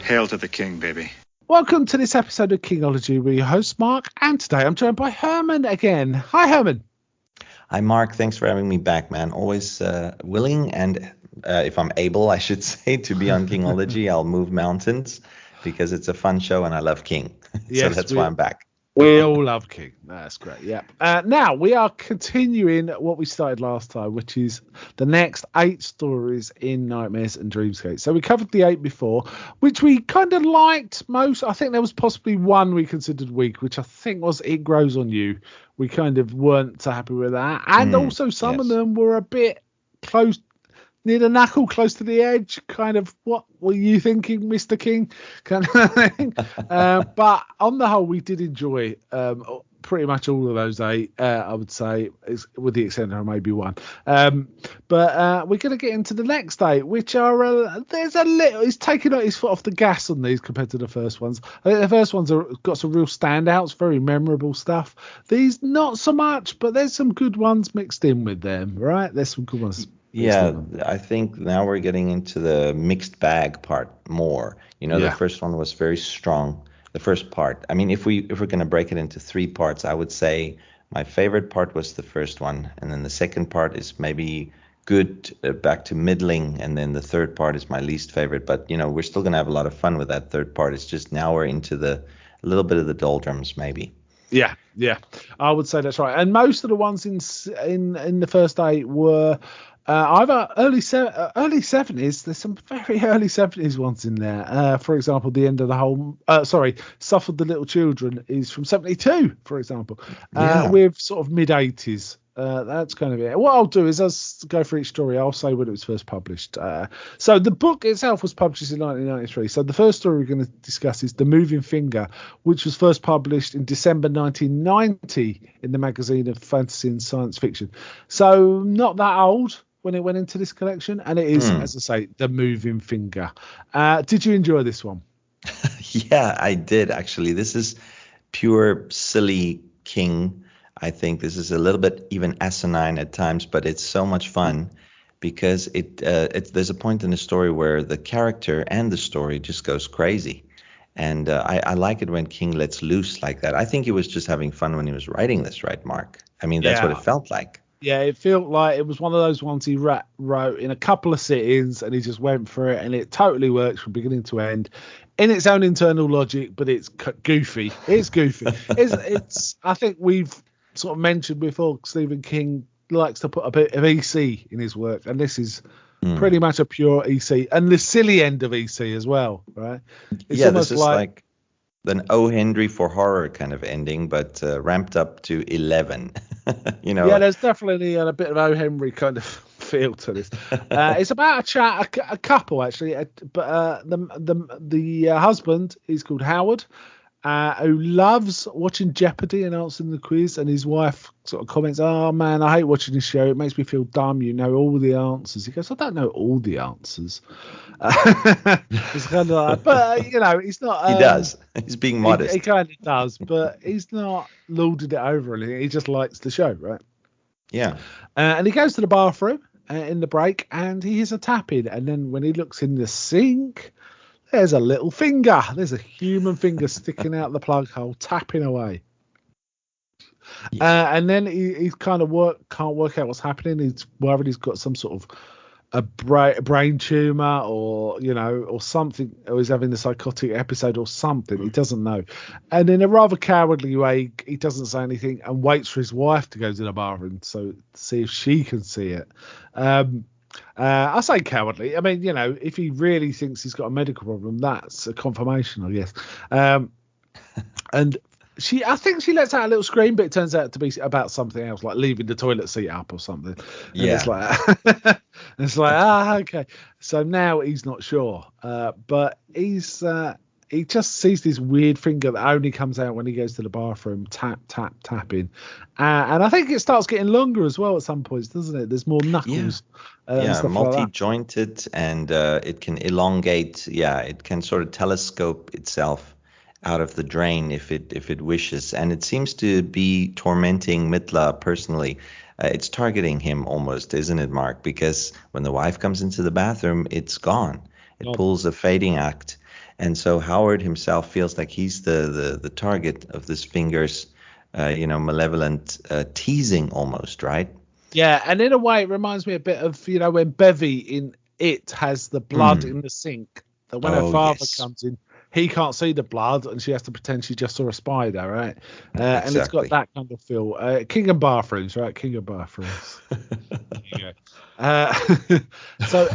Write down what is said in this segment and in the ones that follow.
Hail to the king, baby. Welcome to this episode of Kingology. We're your host, Mark, and today I'm joined by Herman again. Hi, Herman. Hi, Mark. Thanks for having me back, man. Always willing and, if I'm able, I should say, to be on Kingology. I'll move mountains because it's a fun show and I love King. So that's why I'm back. We all love King. That's great. Yeah. Now we are continuing what we started last time, which is the next 8 stories in Nightmares and Dreamscapes. So we covered the 8 before, which we kind of liked most. I think there was possibly one we considered weak, which I think was It Grows on You. We kind of weren't so happy with that. And also some of them were a bit close, near the knuckle, close to the edge, kind of, what were you thinking, Mr. King? Kind of thing. But on the whole, we did enjoy pretty much all of those 8, I would say, with the exception of maybe one. But we're going to get into the next 8, which are, there's a little, he's taking his foot off the gas on these compared to the first ones. I think the first ones have got some real standouts, very memorable stuff. These, not so much, but there's some good ones mixed in with them, right? There's some good ones. Yeah, I think now we're getting into the mixed bag part more. The first one was very strong. The first part. I mean, if we're going to break it into 3 parts, I would say my favorite part was the first one, and then the second part is maybe good, back to middling, and then the third part is my least favorite. But we're still going to have a lot of fun with that third part. It's just now we're into a little bit of the doldrums, maybe. Yeah, I would say that's right. And most of the ones in the first 8 were either early 70s. There's some very early 70s ones in there. For example, the end of the whole, Suffered the Little Children is from 72, for example, with sort of mid 80s. That's kind of it. What I'll do is as I go for each story, I'll say when it was first published. So the book itself was published in 1993. So the first story we're going to discuss is The Moving Finger, which was first published in December 1990 in the magazine of fantasy and science fiction. So not that old when it went into this collection, and it is, as I say, The Moving Finger. Did you enjoy this one? Yeah, I did, actually. This is pure silly King. I think this is a little bit even asinine at times, but it's so much fun because there's a point in the story where the character and the story just goes crazy. And I like it when King lets loose like that. I think he was just having fun when he was writing this, right, Mark? I mean, that's what it felt like. Yeah, it felt like it was one of those ones he wrote in a couple of sittings and he just went for it, and it totally works from beginning to end in its own internal logic, but it's goofy. It's goofy. It's I think we've sort of mentioned before, Stephen King likes to put a bit of EC in his work, and this is pretty much a pure EC, and the silly end of EC as well, right? It's this is like an O. Henry for horror kind of ending, but ramped up to 11. Yeah, there's definitely a bit of O. Henry kind of feel to this. It's about a couple actually, but the husband is called Howard, who loves watching Jeopardy and answering the quiz, and his wife sort of comments, "Oh man, I hate watching this show. It makes me feel dumb. You know all the answers." He goes, "I don't know all the answers." It's kind of like, but he's not. He does. He's being modest. He kind of does, but he's not lorded it over or anything. He just likes the show, right? Yeah. And he goes to the bathroom in the break, and he hears a tapping, and then when he looks in the sink, there's a little finger. There's a human finger sticking out the plug hole, tapping away. Yeah. And then he kind of can't work out what's happening. He's worried he's got some sort of a brain tumor, or something, or he's having a psychotic episode or something. He doesn't know. And in a rather cowardly way, he doesn't say anything and waits for his wife to go to the bathroom to see if she can see it. I say cowardly. I mean, if he really thinks he's got a medical problem, that's a confirmation, I guess. And I think she lets out a little scream, but it turns out to be about something else, like leaving the toilet seat up or something. And it's like, okay. So now he's not sure, but he just sees this weird finger that only comes out when he goes to the bathroom, tapping. And I think it starts getting longer as well at some points, doesn't it? There's more knuckles. Multi-jointed, like, and it can elongate. Yeah, it can sort of telescope itself out of the drain if it wishes. And it seems to be tormenting Mitla personally. It's targeting him almost, isn't it, Mark? Because when the wife comes into the bathroom, it's gone. It pulls a fading act. And so Howard himself feels like he's the target of this Fingers, malevolent teasing almost, right? Yeah, and in a way, it reminds me a bit of, when Bevy in It has the blood in the sink. That when her father comes in, he can't see the blood, and she has to pretend she just saw a spider, right? Exactly. And it's got that kind of feel. King of Bathrooms, right? King of Bathrooms. There you go. So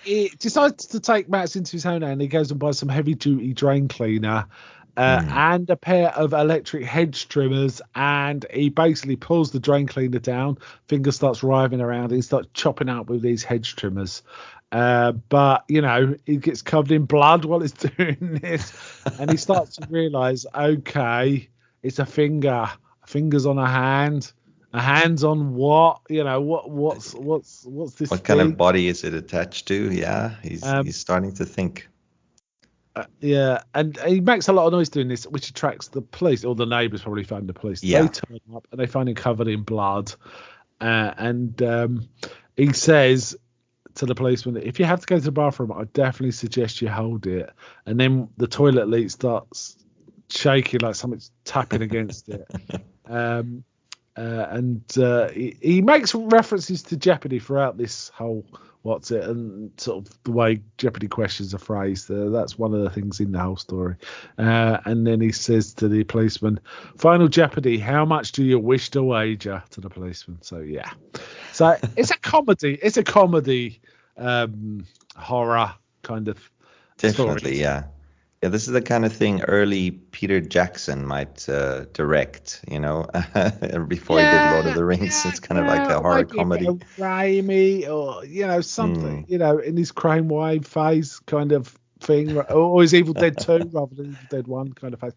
he decides to take matters into his own hand. He goes and buys some heavy-duty drain cleaner. And a pair of electric hedge trimmers, and he basically pulls the drain cleaner down. Finger starts writhing around. He starts chopping up with these hedge trimmers. But, he gets covered in blood while he's doing this. And he starts to realise, okay, it's a finger. A finger's on a hand. A hand's on what? What's this What kind of body is it attached to? Yeah, he's starting to think. Yeah, and he makes a lot of noise doing this, which attracts the police, or the neighbours probably find the police. Yeah. They turn up and they find him covered in blood. And he says to the policeman, if you have to go to the bathroom, I definitely suggest you hold it. And then the toilet leak starts shaking like something's tapping against it. He makes references to Jeopardy throughout this whole and sort of the way Jeopardy questions are phrased. That's one of the things in the whole story. And then he says to the policeman, "Final Jeopardy, how much do you wish to wager?" to the policeman. So yeah, so it's a comedy. It's a comedy horror kind of definitely story. Yeah, this is the kind of thing early Peter Jackson might direct, before he did Lord of the Rings. It's kind of like a horror comedy. Raimi or, something, in his Crime Wave phase kind of thing, or his Evil Dead 2 rather than Evil Dead 1 kind of phase.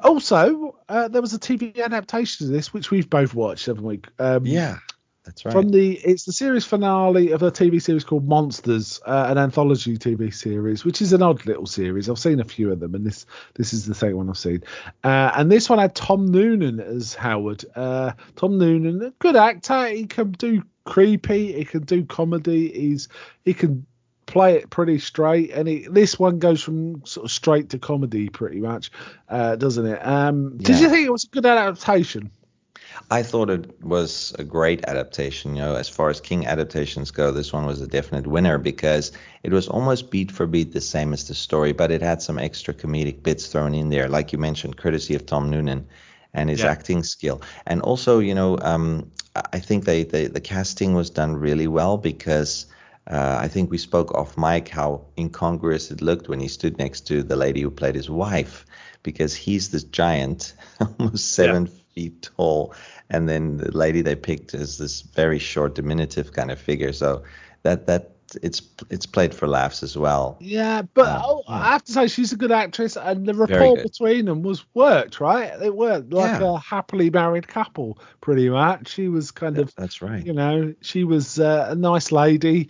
Also, there was a TV adaptation of this, which we've both watched, haven't we? Yeah. That's right. It's the series finale of a TV series called Monsters, an anthology TV series, which is an odd little series. I've seen a few of them, and this is the second one I've seen. And this one had Tom Noonan as Howard. Tom Noonan, a good actor. He can do creepy. He can do comedy. He can play it pretty straight. And this one goes from sort of straight to comedy pretty much, doesn't it? Did you think it was a good adaptation? I thought it was a great adaptation. As far as King adaptations go, this one was a definite winner because it was almost beat for beat the same as the story, but it had some extra comedic bits thrown in there, like you mentioned, courtesy of Tom Noonan and his acting skill. And also, I think the casting was done really well because I think we spoke off mic how incongruous it looked when he stood next to the lady who played his wife, because he's this giant, almost 7 feet tall, and then the lady they picked is this very short, diminutive kind of figure. So that it's played for laughs as well. Yeah, but I have to say she's a good actress, and the rapport between them worked, right? It worked like a happily married couple, pretty much. She was kind of, that's right. She was a nice lady,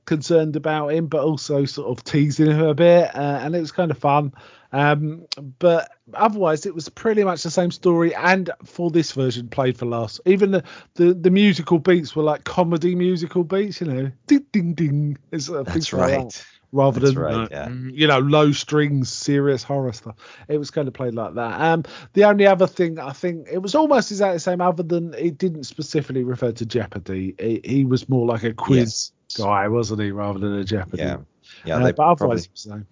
concerned about him, but also sort of teasing him a bit, and it was kind of fun. But otherwise, it was pretty much the same story. And for this version, played for laughs. Even the musical beats were like comedy musical beats, ding ding ding. That's right. Like that, rather than low strings, serious horror stuff. It was kind of played like that. The only other thing, I think it was almost exactly the same, other than it didn't specifically refer to Jeopardy. He was more like a quiz guy, wasn't he, rather than a Jeopardy. Yeah. But otherwise, it was the same.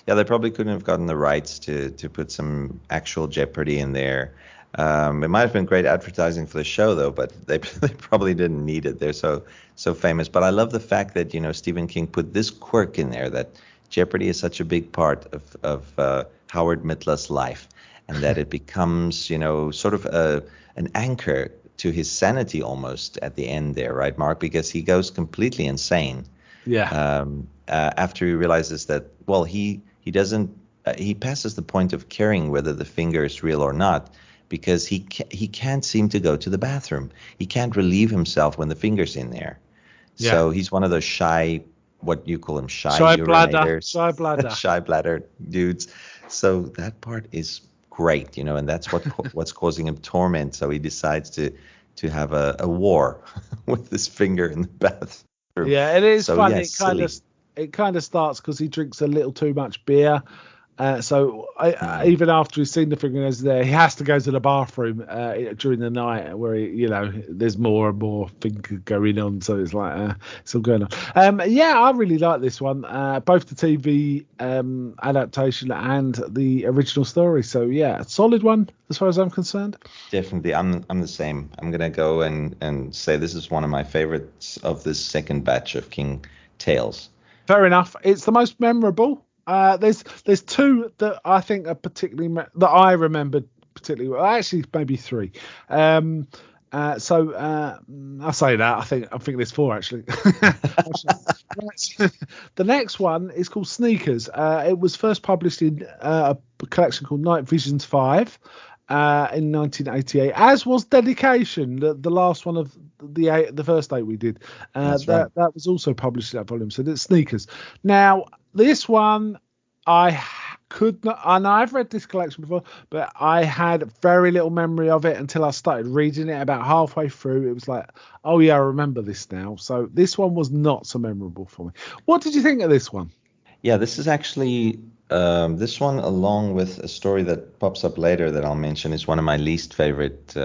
Yeah, they probably couldn't have gotten the rights to put some actual Jeopardy in there. It might have been great advertising for the show, though, but they probably didn't need it. They're so famous. But I love the fact that, Stephen King put this quirk in there, that Jeopardy is such a big part of Howard Mittler's life, and that it becomes, sort of an anchor to his sanity almost at the end there, right, Mark? Because he goes completely insane. Yeah. After he realizes that, well, he doesn't, he passes the point of caring whether the finger is real or not, because he can't seem to go to the bathroom. He can't relieve himself when the finger's in there. Yeah. So he's one of those shy, what you call him, shy urinators. Shy bladder dudes. So that part is great, and that's what's causing him torment. So he decides to have a war with this finger in the bathroom. Yeah, it is funny. It kind of it kind of starts because he drinks a little too much beer. Even after he's seen the thing and there, he has to go to the bathroom during the night where there's more and more things going on. So it's like it's all going on. I really like this one, both the TV adaptation and the original story. So yeah, a solid one as far as I'm concerned. Definitely, I'm the same. I'm gonna go and say this is one of my favorites of this second batch of King Tales. Fair enough. It's the most memorable. There's two that I think are particularly that I remembered particularly well. Actually, maybe three. I say that I think there's four actually. The next one is called Sneakers. It was first published in a collection called Night Visions 5 in 1988, as was Dedication, the last one of the first 8 we did. That was also published in that volume. So that's Sneakers. Now, this one I could not, and I've read this collection before, but I had very little memory of it until I started reading it. About halfway through, it was like, oh yeah, I remember this now. So this one was not so memorable for me. What did you think of this one? Yeah, this is actually this one, along with a story that pops up later that I'll mention, is one of my least favorite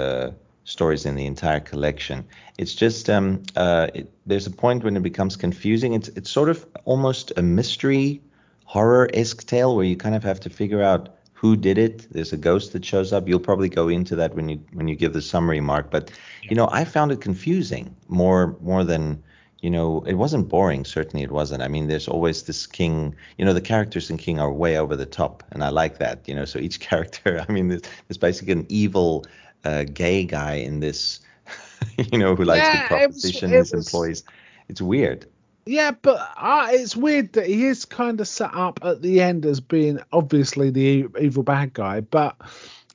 stories in the entire collection. It's just there's a point when it becomes confusing. It's sort of almost a mystery horror-esque tale where you kind of have to figure out who did it. There's a ghost that shows up. You'll probably go into that when you give the summary, Mark. But I found it confusing more than it wasn't boring. Certainly it wasn't. I mean, there's always this king. The characters in King are way over the top, and I like that. So each character. I mean, there's basically an evil gay guy in this, who likes to proposition his employees. It's weird. Yeah, but it's weird that he is kind of set up at the end as being obviously the evil bad guy. But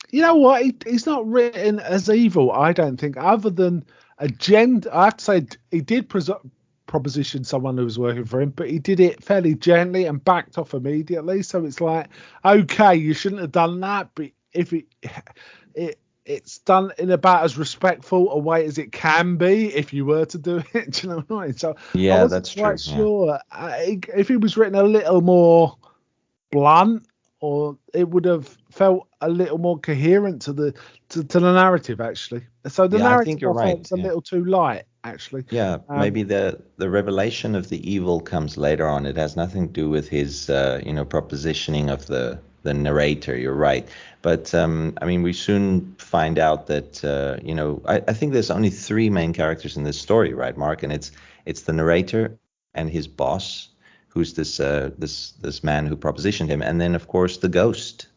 you know what? He's not written as evil, I don't think, other than a I have to say, he did proposition someone who was working for him, but he did it fairly gently and backed off immediately. So it's like, okay, you shouldn't have done that, but if it's done in about as respectful a way as it can be if you were to do it. Do you know what I mean? So yeah, I wasn't that's quite true. sure if it was written a little more blunt, or it would have felt a little more coherent to the narrative actually. So the narrative, I think you're right. Was a little too light actually. Yeah, maybe the revelation of the evil comes later on. It has nothing to do with his propositioning of the narrator. You're right. But I mean, we soon find out that I think there's only 3 main characters in this story, right, Mark? And it's the narrator and his boss, who's this man who propositioned him, and then of course the ghost.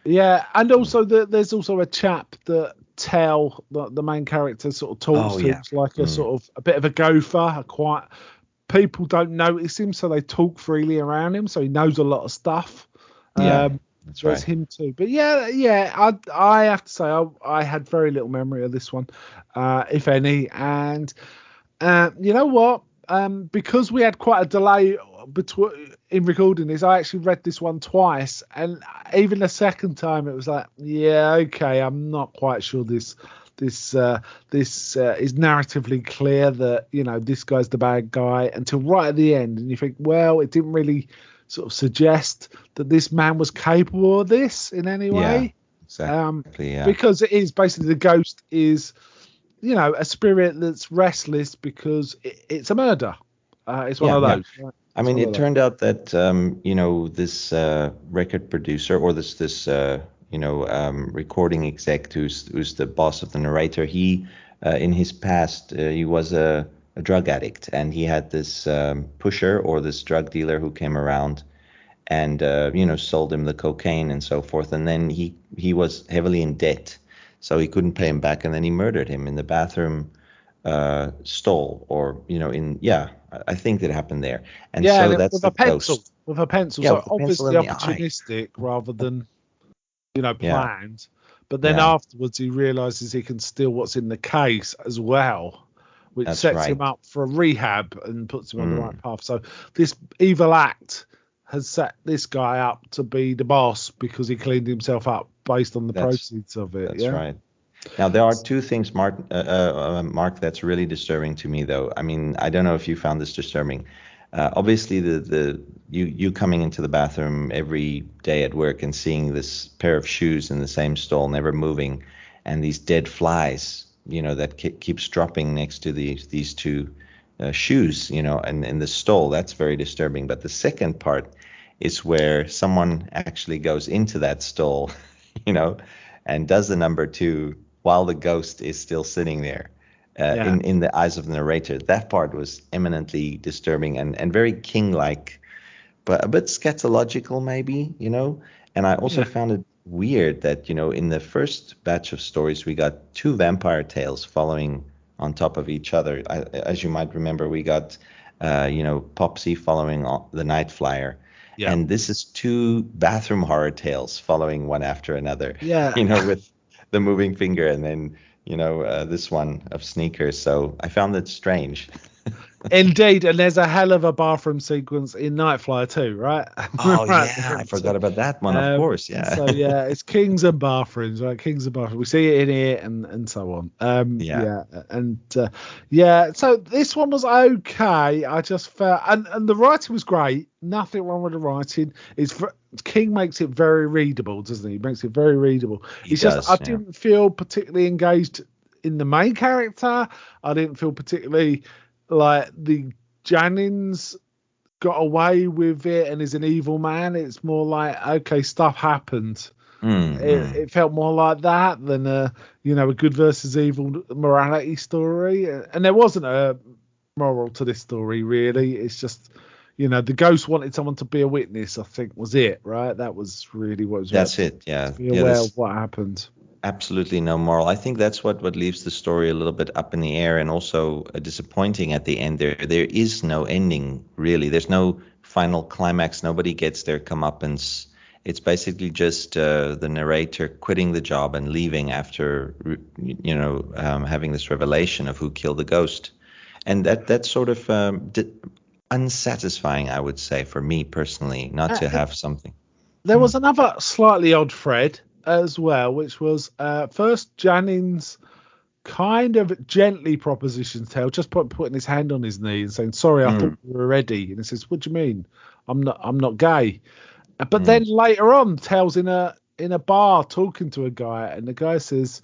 Yeah, and also there's also a chap that Tell, the main character, sort of talks to. It's like a sort of a bit of a gopher, people don't notice him, so they talk freely around him, so he knows a lot of stuff. That's right. Him too. But yeah, I have to say I had very little memory of this one, if any. And you know what? Because we had quite a delay in recording this, I actually read this one twice, and even the second time it was like, yeah, okay, I'm not quite sure this is narratively clear that this guy's the bad guy until right at the end, and you think, well, it didn't really sort of suggest that this man was capable of this in any way. Yeah, exactly. Because it is basically, the ghost is a spirit that's restless because it's a murder. It's one of those. Yeah. Right? I mean, it turned out that this record producer, or this recording exec who's the boss of the narrator, he in his past he was a drug addict, and he had this pusher or this drug dealer who came around and sold him the cocaine and so forth, and then he was heavily in debt, so he couldn't pay him back, and then he murdered him in the bathroom stall, or I think that happened there. And so that's with a pencil. Ghost. With a pencil. So obviously opportunistic rather than planned. But then afterwards he realizes he can steal what's in the case as well, which sets him up for a rehab and puts him on the right path. So this evil act has set this guy up to be the boss because he cleaned himself up based on the proceeds of it. That's right. Now, there are 2 things, Mark, that's really disturbing to me, though. I mean, I don't know if you found this disturbing. Obviously, you coming into the bathroom every day at work and seeing this pair of shoes in the same stall, never moving, and these dead flies, that keeps dropping next to these two shoes, and in the stall, that's very disturbing. But the second part is where someone actually goes into that stall, and does the number two while the ghost is still sitting there. In the eyes of the narrator, that part was eminently disturbing and very king-like, but a bit scatological maybe, And I also found it weird that, in the first batch of stories, we got two vampire tales following on top of each other. As you might remember, we got, Popsy following the Night Flyer. Yeah. And this is two bathroom horror tales following one after another. Yeah. With the moving finger and then this one of sneakers. So I found it strange. Indeed, and there's a hell of a bathroom sequence in Nightflyer too, right? Oh yeah, I forgot about that one. Of course, yeah. So yeah, it's Kings and bathrooms, right? Kings and bathrooms. We see it in here and so on. So this one was okay. I just felt, and the writing was great. Nothing wrong with the writing. King makes it very readable, doesn't he? He makes it very readable. I didn't feel particularly engaged in the main character. I didn't feel particularly like the Jennings got away with it and is an evil man. It's more like, okay, stuff happened. It felt more like that than a good versus evil morality story. And there wasn't a moral to this story, really. It's just, the ghost wanted someone to be a witness, I think was it, right? That was really what it was. That's it, yeah. Be aware of what happened. Absolutely no moral. I think that's what leaves the story a little bit up in the air and also disappointing at the end. There is no ending, really. There's no final climax. Nobody gets their comeuppance. It's basically just the narrator quitting the job and leaving after, having this revelation of who killed the ghost. And that's sort of unsatisfying, I would say, for me personally, not to have something. There was another slightly odd thread as well, which was first Jennings kind of gently propositions Tale, just putting his hand on his knee and saying, "Sorry, I thought we were ready." And he says, "What do you mean? I'm not gay." But then later on, Tale's in a bar talking to a guy, and the guy says,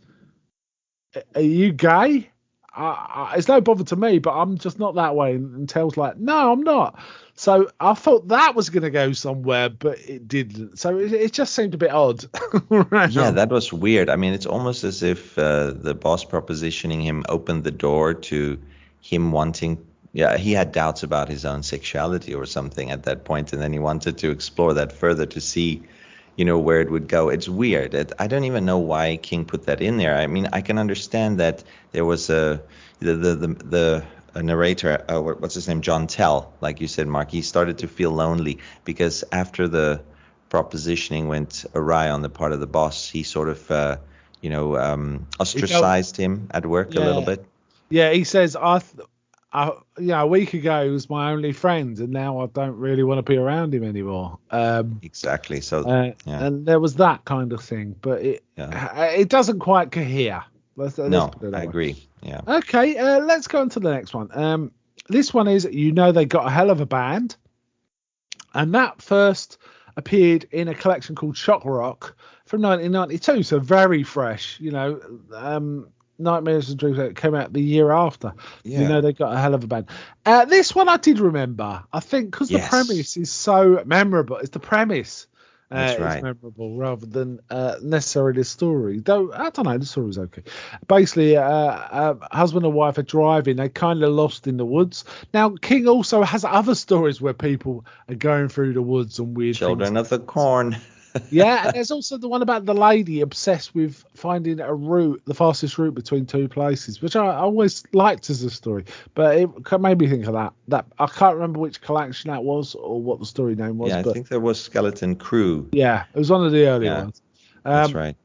"Are you gay?" It's no bother to me, but I'm just not that way. And Tale's like, "No, I'm not." So I thought that was going to go somewhere, but it didn't. So it just seemed a bit odd. Right. Yeah, that was weird. I mean, it's almost as if the boss propositioning him opened the door to him wanting. Yeah, he had doubts about his own sexuality or something at that point, and then he wanted to explore that further to see, where it would go. It's weird. I don't even know why King put that in there. I mean, I can understand that there was the narrator, what's his name, John Tell, like you said, Mark, he started to feel lonely because after the propositioning went awry on the part of the boss, he sort of, ostracized him at work a little bit. Yeah, he says, a week ago he was my only friend, and now I don't really want to be around him anymore. Exactly. So, and there was that kind of thing, but it doesn't quite cohere. Let's I agree. Yeah. Okay, let's go on to the next one. This one is, they got a hell of a band, and that first appeared in a collection called Shock Rock from 1992, so very fresh. Nightmares and Dreams came out the year after. Yeah. They got a hell of a band. This one I did remember, I think, because the premise is so memorable. It's the premise. That's right. It's memorable rather than necessarily the story. Though, I don't know, the story was okay. Basically, husband and wife are driving. They kind of lost in the woods. Now, King also has other stories where people are going through the woods and weird Children things. of the Corn. Yeah, and there's also the one about the lady obsessed with finding the fastest route between two places, which I always liked as a story, but it made me think of that. I can't remember which collection that was or what the story name was. Yeah, I think there was Skeleton Crew. Yeah, it was one of the early ones. That's right.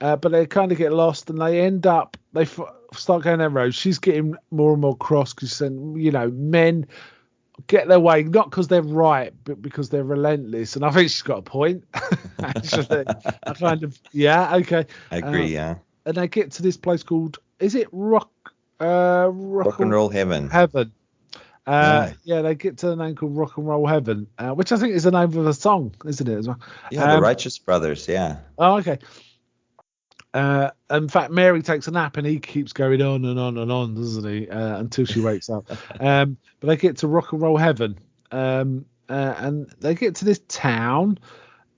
But they kind of get lost, and they end up, start going down roads. She's getting more and more cross because, men get their way, not because they're right, but because they're relentless. And I think she's got a point. Actually, okay. I agree, yeah. And they get to this place called, is it Rock and Roll Heaven? Heaven. Yeah, they get to the name called Rock and Roll Heaven, which I think is the name of a song, isn't it, as well? Yeah, the Righteous Brothers, yeah. Oh, okay. In fact, Mary takes a nap and he keeps going on and on and on, doesn't he? Until she wakes up. But they get to Rock and Roll Heaven, and they get to this town,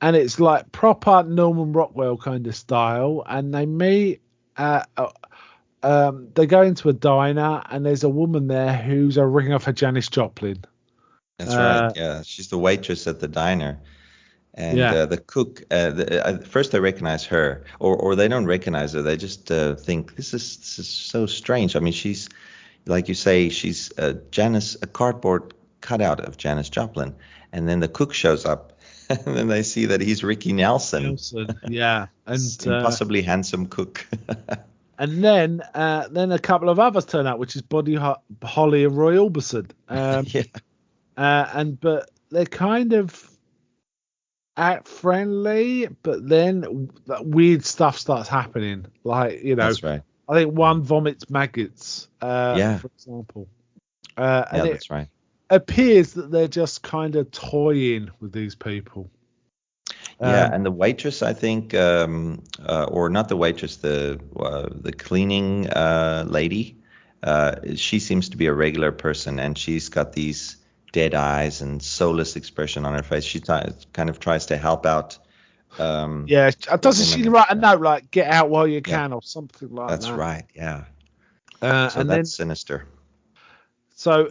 and it's like proper Norman Rockwell kind of style, and they meet. They go into a diner, and there's a woman there who's a ringer for Janis Joplin. That's right. Yeah, she's the waitress at the diner. And the cook, first they recognize her, or they don't recognize her. They just think this is so strange. I mean, she's, like you say, she's a cardboard cutout of Janis Joplin. And then the cook shows up, and then they see that he's Ricky Nelson. Yeah, and impossibly handsome cook. And then a couple of others turn up, which is Buddy Holly and Roy Orbison. But they're kind of act friendly, but then weird stuff starts happening. Like, that's right. I think one vomits maggots, for example. And that's right. Appears that they're just kind of toying with these people. And the waitress, I think, or not the waitress, the cleaning lady, she seems to be a regular person, and she's got these dead eyes and soulless expression on her face. She kind of tries to help out. Doesn't she write a note like "get out while you can" or something like that? That's right. Yeah. So that's sinister. So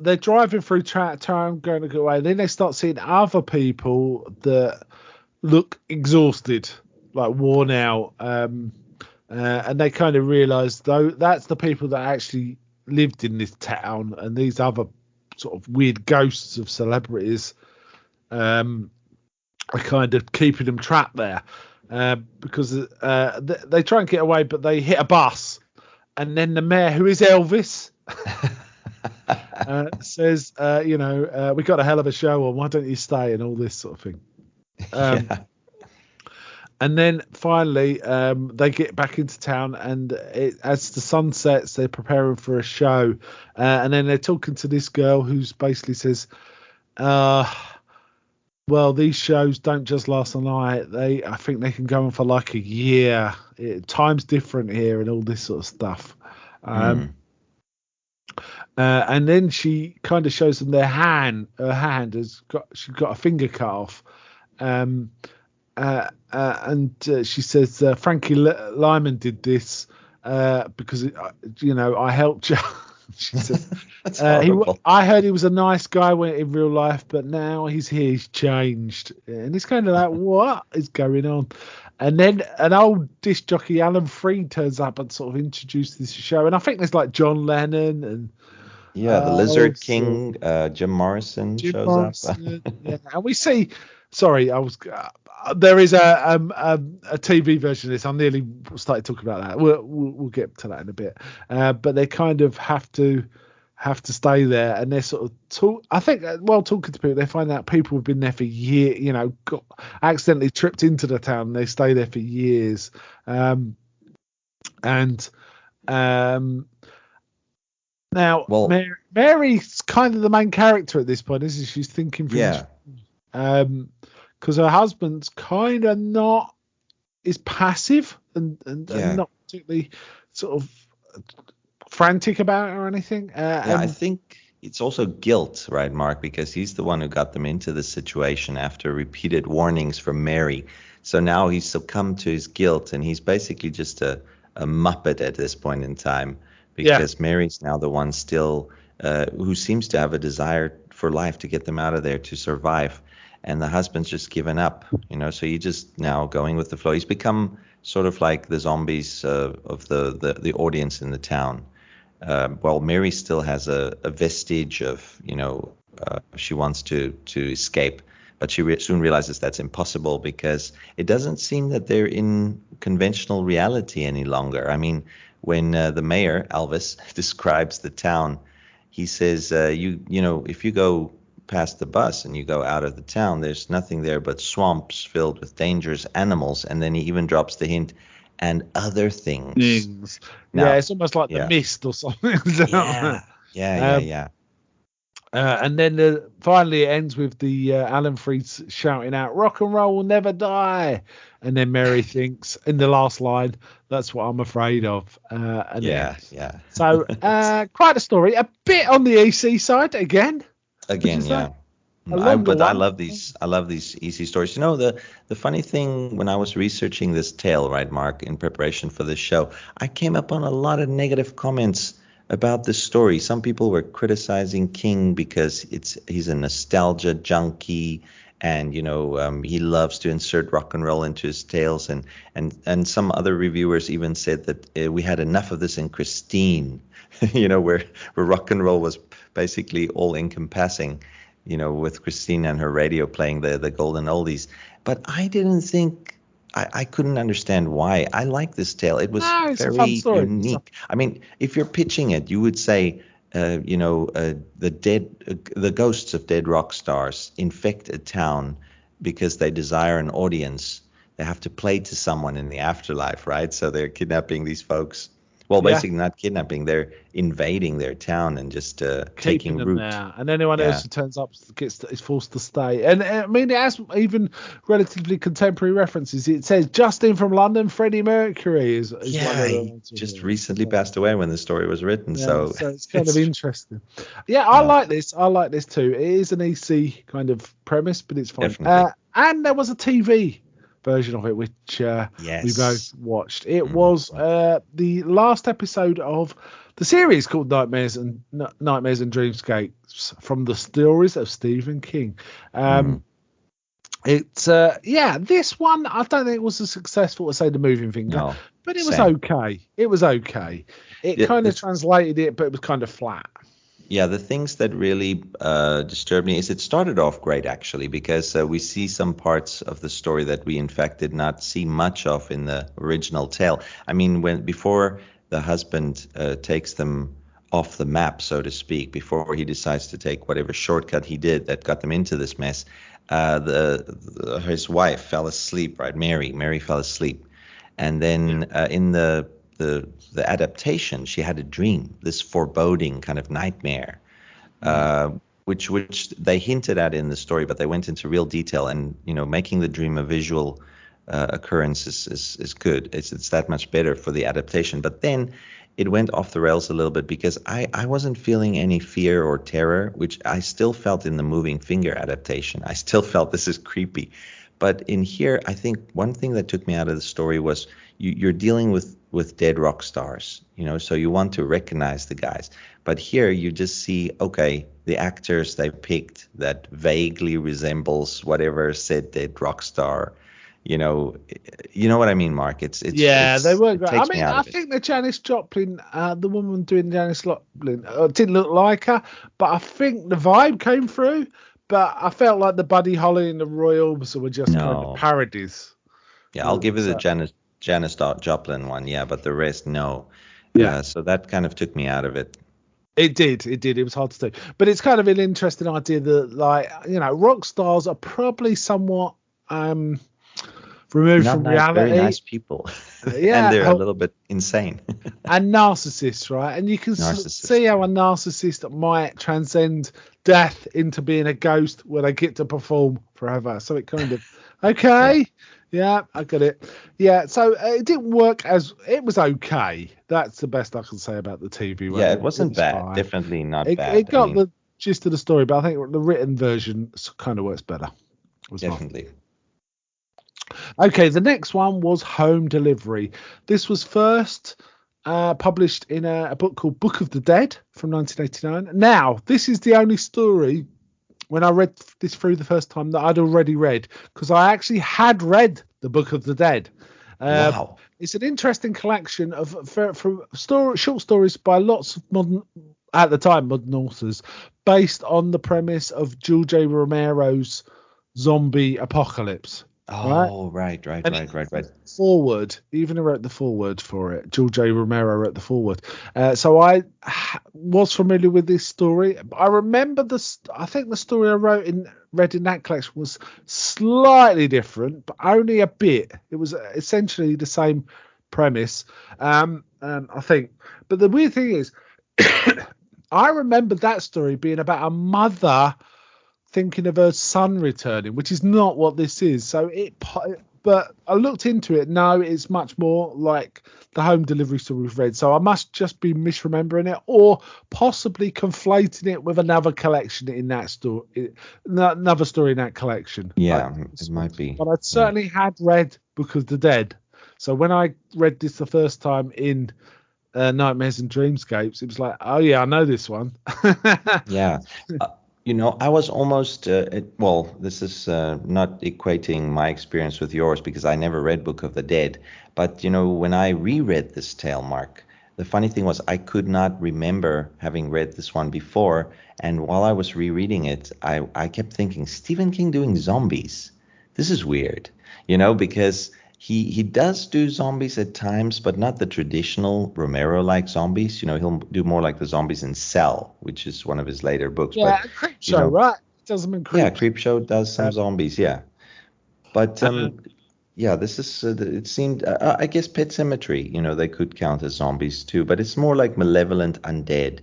they're driving through town, going to go away. Then they start seeing other people that look exhausted, like worn out, and they kind of realise though that's the people that actually lived in this town, and these other sort of weird ghosts of celebrities are kind of keeping them trapped there, because they try and get away, but they hit a bus, and then the mayor, who is Elvis, says, we got a hell of a show on, why don't you stay, and all this sort of thing. And then finally they get back into town, and as the sun sets, they're preparing for a show, and then they're talking to this girl who's basically says, well, these shows don't just last a night. I think they can go on for like a year. Time's different here, and all this sort of stuff. And then she kind of shows them her hand she's got a finger cut off. And she says Frankie Lyman did this because I helped you. She says, I heard he was a nice guy in real life, but now he's here, he's changed. And it's kind of like, what is going on? And then an old disc jockey, Alan Freed, turns up and sort of introduces this show. And I think there's like John Lennon and the Lizard King, Jim Morrison shows up. And we see. Sorry, there is a TV version of this. I nearly started talking about that. We'll get to that in a bit. But they kind of have to stay there, and they're sort of while talking to people, they find out people have been there for years. Got accidentally tripped into the town, and they stay there for years. Now, Mary's kind of the main character at this point, isn't she? She's thinking because her husband's kind of is passive and not particularly sort of frantic about it or anything. I think it's also guilt, right, Mark? Because he's the one who got them into this situation after repeated warnings from Mary. So now he's succumbed to his guilt, and he's basically just a muppet at this point in time, because Mary's now the one still who seems to have a desire for life to get them out of there, to survive. And the husband's just given up, so he just now going with the flow. He's become sort of like the zombies of the audience in the town. While Mary still has a vestige of, she wants to escape, but she soon realizes that's impossible, because it doesn't seem that they're in conventional reality any longer. I mean, when the mayor, Elvis, describes the town, he says, if you go past the bus and you go out of the town, there's nothing there but swamps filled with dangerous animals. And then he even drops the hint, and other things. Now, it's almost like the Mist or something. Yeah. And then finally it ends with the Alan Freed's shouting out, "Rock and roll will never die." And then Mary thinks in the last line, "That's what I'm afraid of." And yeah, yeah. So quite a story. A bit on the EC side again. Again, yeah. I love these. I love these easy stories. You know, the funny thing when I was researching this tale, right, Mark, in preparation for this show, I came up on a lot of negative comments about this story. Some people were criticizing King because he's a nostalgia junkie, and he loves to insert rock and roll into his tales, and some other reviewers even said that we had enough of this in Christine, where rock and roll was basically all encompassing. With Christine and her radio playing the golden oldies. But I didn't think, I couldn't understand why. I like this tale. It was very unique. I mean, if you're pitching it, you would say, the ghosts of dead rock stars infect a town because they desire an audience. They have to play to someone in the afterlife, right? So they're kidnapping these folks. Well, basically not kidnapping. They're invading their town and just taking root. There. And anyone else who turns up is forced to stay. And I mean, it has even relatively contemporary references. It says Justin from London, Freddie Mercury is one of them. He just recently passed away when the story was written. So it's kind of interesting. Yeah, I like this. I like this too. It is an EC kind of premise, but it's fine. And there was a TV version of it, which we both watched. It was the last episode of the series called Nightmares and Dreamscapes from the stories of Stephen King. This one I don't think it was as successful as say the Moving Finger, but it was okay. It was okay. It kind of translated it, but it was kind of flat. Yeah, the things that really disturbed me is it started off great, actually, because we see some parts of the story that we, in fact, did not see much of in the original tale. I mean, before the husband takes them off the map, so to speak, before he decides to take whatever shortcut he did that got them into this mess, his wife fell asleep, right? Mary fell asleep. And then in the adaptation, she had a dream, this foreboding kind of nightmare, which they hinted at in the story, but they went into real detail. And making the dream a visual occurrence is good. It's that much better for the adaptation. But then it went off the rails a little bit because I wasn't feeling any fear or terror, which I still felt in the Moving Finger adaptation. I still felt this is creepy. But in here, I think one thing that took me out of the story was you're dealing with dead rock stars, so you want to recognize the guys. But here you just see, okay, the actors they picked that vaguely resembles whatever said dead rock star. You know what I mean, Mark? They were great. I mean, I think the Janis Joplin, the woman doing Janis Joplin, didn't look like her, but I think the vibe came through. But I felt like the Buddy Holly and the Roy Orbison were just kind of parodies. Yeah, I'll give you the Janis Joplin one, but the rest, no. Yeah. So that kind of took me out of it. It did. It was hard to do. But it's kind of an interesting idea that, rock stars are probably somewhat removed from reality. Very nice people. And they're a little bit insane. And narcissists, right? And you can see how a narcissist might transcend death into being a ghost where they get to perform forever. So it kind of, okay. Yeah, I get it. Yeah, so it didn't work it was okay. That's the best I can say about the TV. Yeah, it wasn't bad. Fine. Definitely not bad. It got the gist of the story, but I think the written version kind of works better. Definitely. Okay, the next one was Home Delivery. This was first published in a book called Book of the Dead from 1989. Now, this is the only story when I read this through the first time that I'd already read, because I actually had read the Book of the Dead. Wow. It's an interesting collection of short stories by lots of modern authors, based on the premise of George A. Romero's zombie apocalypse. Oh, right. Forward, even wrote the foreword for it. George A. Romero wrote the foreword. So I was familiar with this story. I remember I think the story I read in that collection was slightly different, but only a bit. It was essentially the same premise, I think. But the weird thing is, I remember that story being about a mother thinking of her son returning, which is not what this is. So but I looked into it. No, it's much more like the home delivery story we've read. So I must just be misremembering it, or possibly conflating it with another collection in that story, another story in that collection. Yeah, it might be. But I certainly had read Book of the Dead. So when I read this the first time in Nightmares and Dreamscapes, it was like, oh yeah, I know this one. Yeah. I was almost, well, this is not equating my experience with yours because I never read Book of the Dead. But, when I reread this tale, Mark, the funny thing was I could not remember having read this one before. And while I was rereading it, I kept thinking, Stephen King doing zombies. This is weird, because he does do zombies at times, but not the traditional Romero-like zombies. He'll do more like the zombies in Cell, which is one of his later books. Yeah, Creepshow, right? Doesn't mean Creepshow. Yeah, Creepshow does some zombies, yeah. But yeah, this is it seemed I guess Pet Sematary, they could count as zombies too, but it's more like malevolent undead.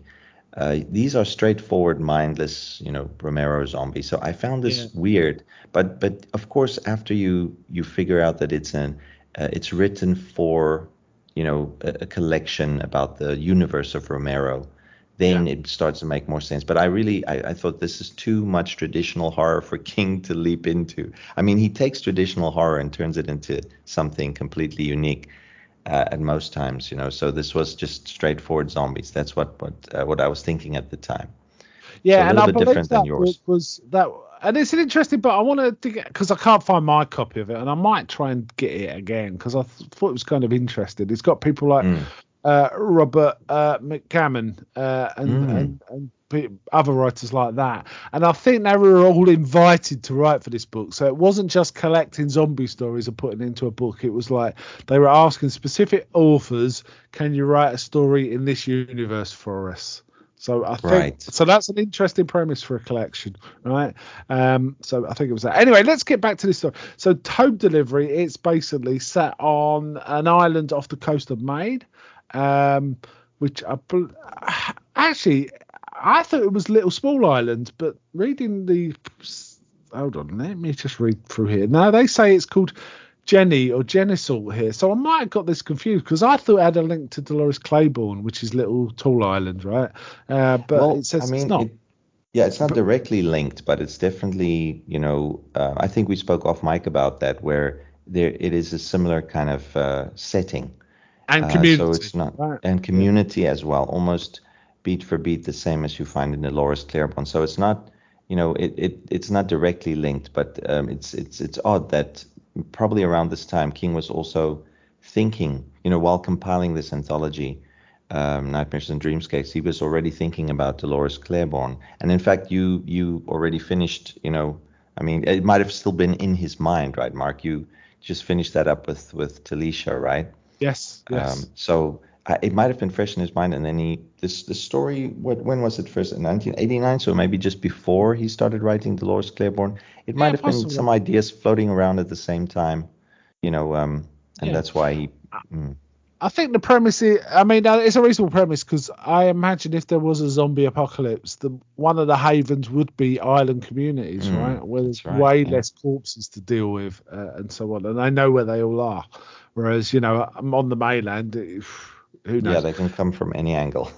These are straightforward, mindless, Romero zombies. So I found this weird, but of course, after you figure out that it's written for, a collection about the universe of Romero, then it starts to make more sense. But I thought this is too much traditional horror for King to leap into. I mean, he takes traditional horror and turns it into something completely unique. At most times, So this was just straightforward zombies. That's what I was thinking at the time. Yeah, so a and little I bit different than yours. Was that, and it's an interesting, but I want to dig it because I can't find my copy of it, and I might try and get it again because I thought it was kind of interesting. It's got people like Robert McCammon and other writers like that, and I think they were all invited to write for this book, so it wasn't just collecting zombie stories and putting into a book. It was like they were asking specific authors, can you write a story in this universe for us? So I think so that's an interesting premise for a collection, right? So I think it was that. Anyway, let's get back to this story. So Home Delivery, it's basically set on an island off the coast of Maine, which actually I thought it was Little Small Island, but reading hold on, let me just read through here. Now they say it's called Jenny or Genisal here, so I might have got this confused because I thought it had a link to Dolores Claiborne, which is Little Tall Island, right? But it says it's not. It's not directly linked, but it's definitely, I think we spoke off mic about that, where it is a similar kind of setting. And community. So it's not, and community as well, almost beat for beat the same as you find in Dolores Claiborne. So it's not, it's not directly linked, but it's odd that probably around this time King was also thinking, while compiling this anthology, Nightmares and Dreamscapes, he was already thinking about Dolores Claiborne. And in fact, you already finished, I mean, it might have still been in his mind, right, Mark? You just finished that up with Talisha, right? Yes. So it might have been fresh in his mind, and then the story. When was it first? In 1989, so maybe just before he started writing Dolores Claiborne. It might have been some ideas floating around at the same time, and that's why he. I think the premise is, I mean, it's a reasonable premise because I imagine if there was a zombie apocalypse, one of the havens would be island communities, right? Where there's way less corpses to deal with and so on. And I know where they all are. Whereas, I'm on the mainland. Who knows? Yeah, they can come from any angle.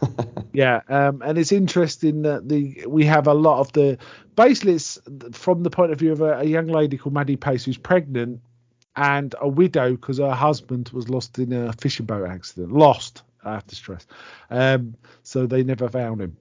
And it's interesting that we have a lot of basically it's from the point of view of a young lady called Maddie Pace who's pregnant and a widow because her husband was lost in a fishing boat accident. Lost, I have to stress. So they never found him.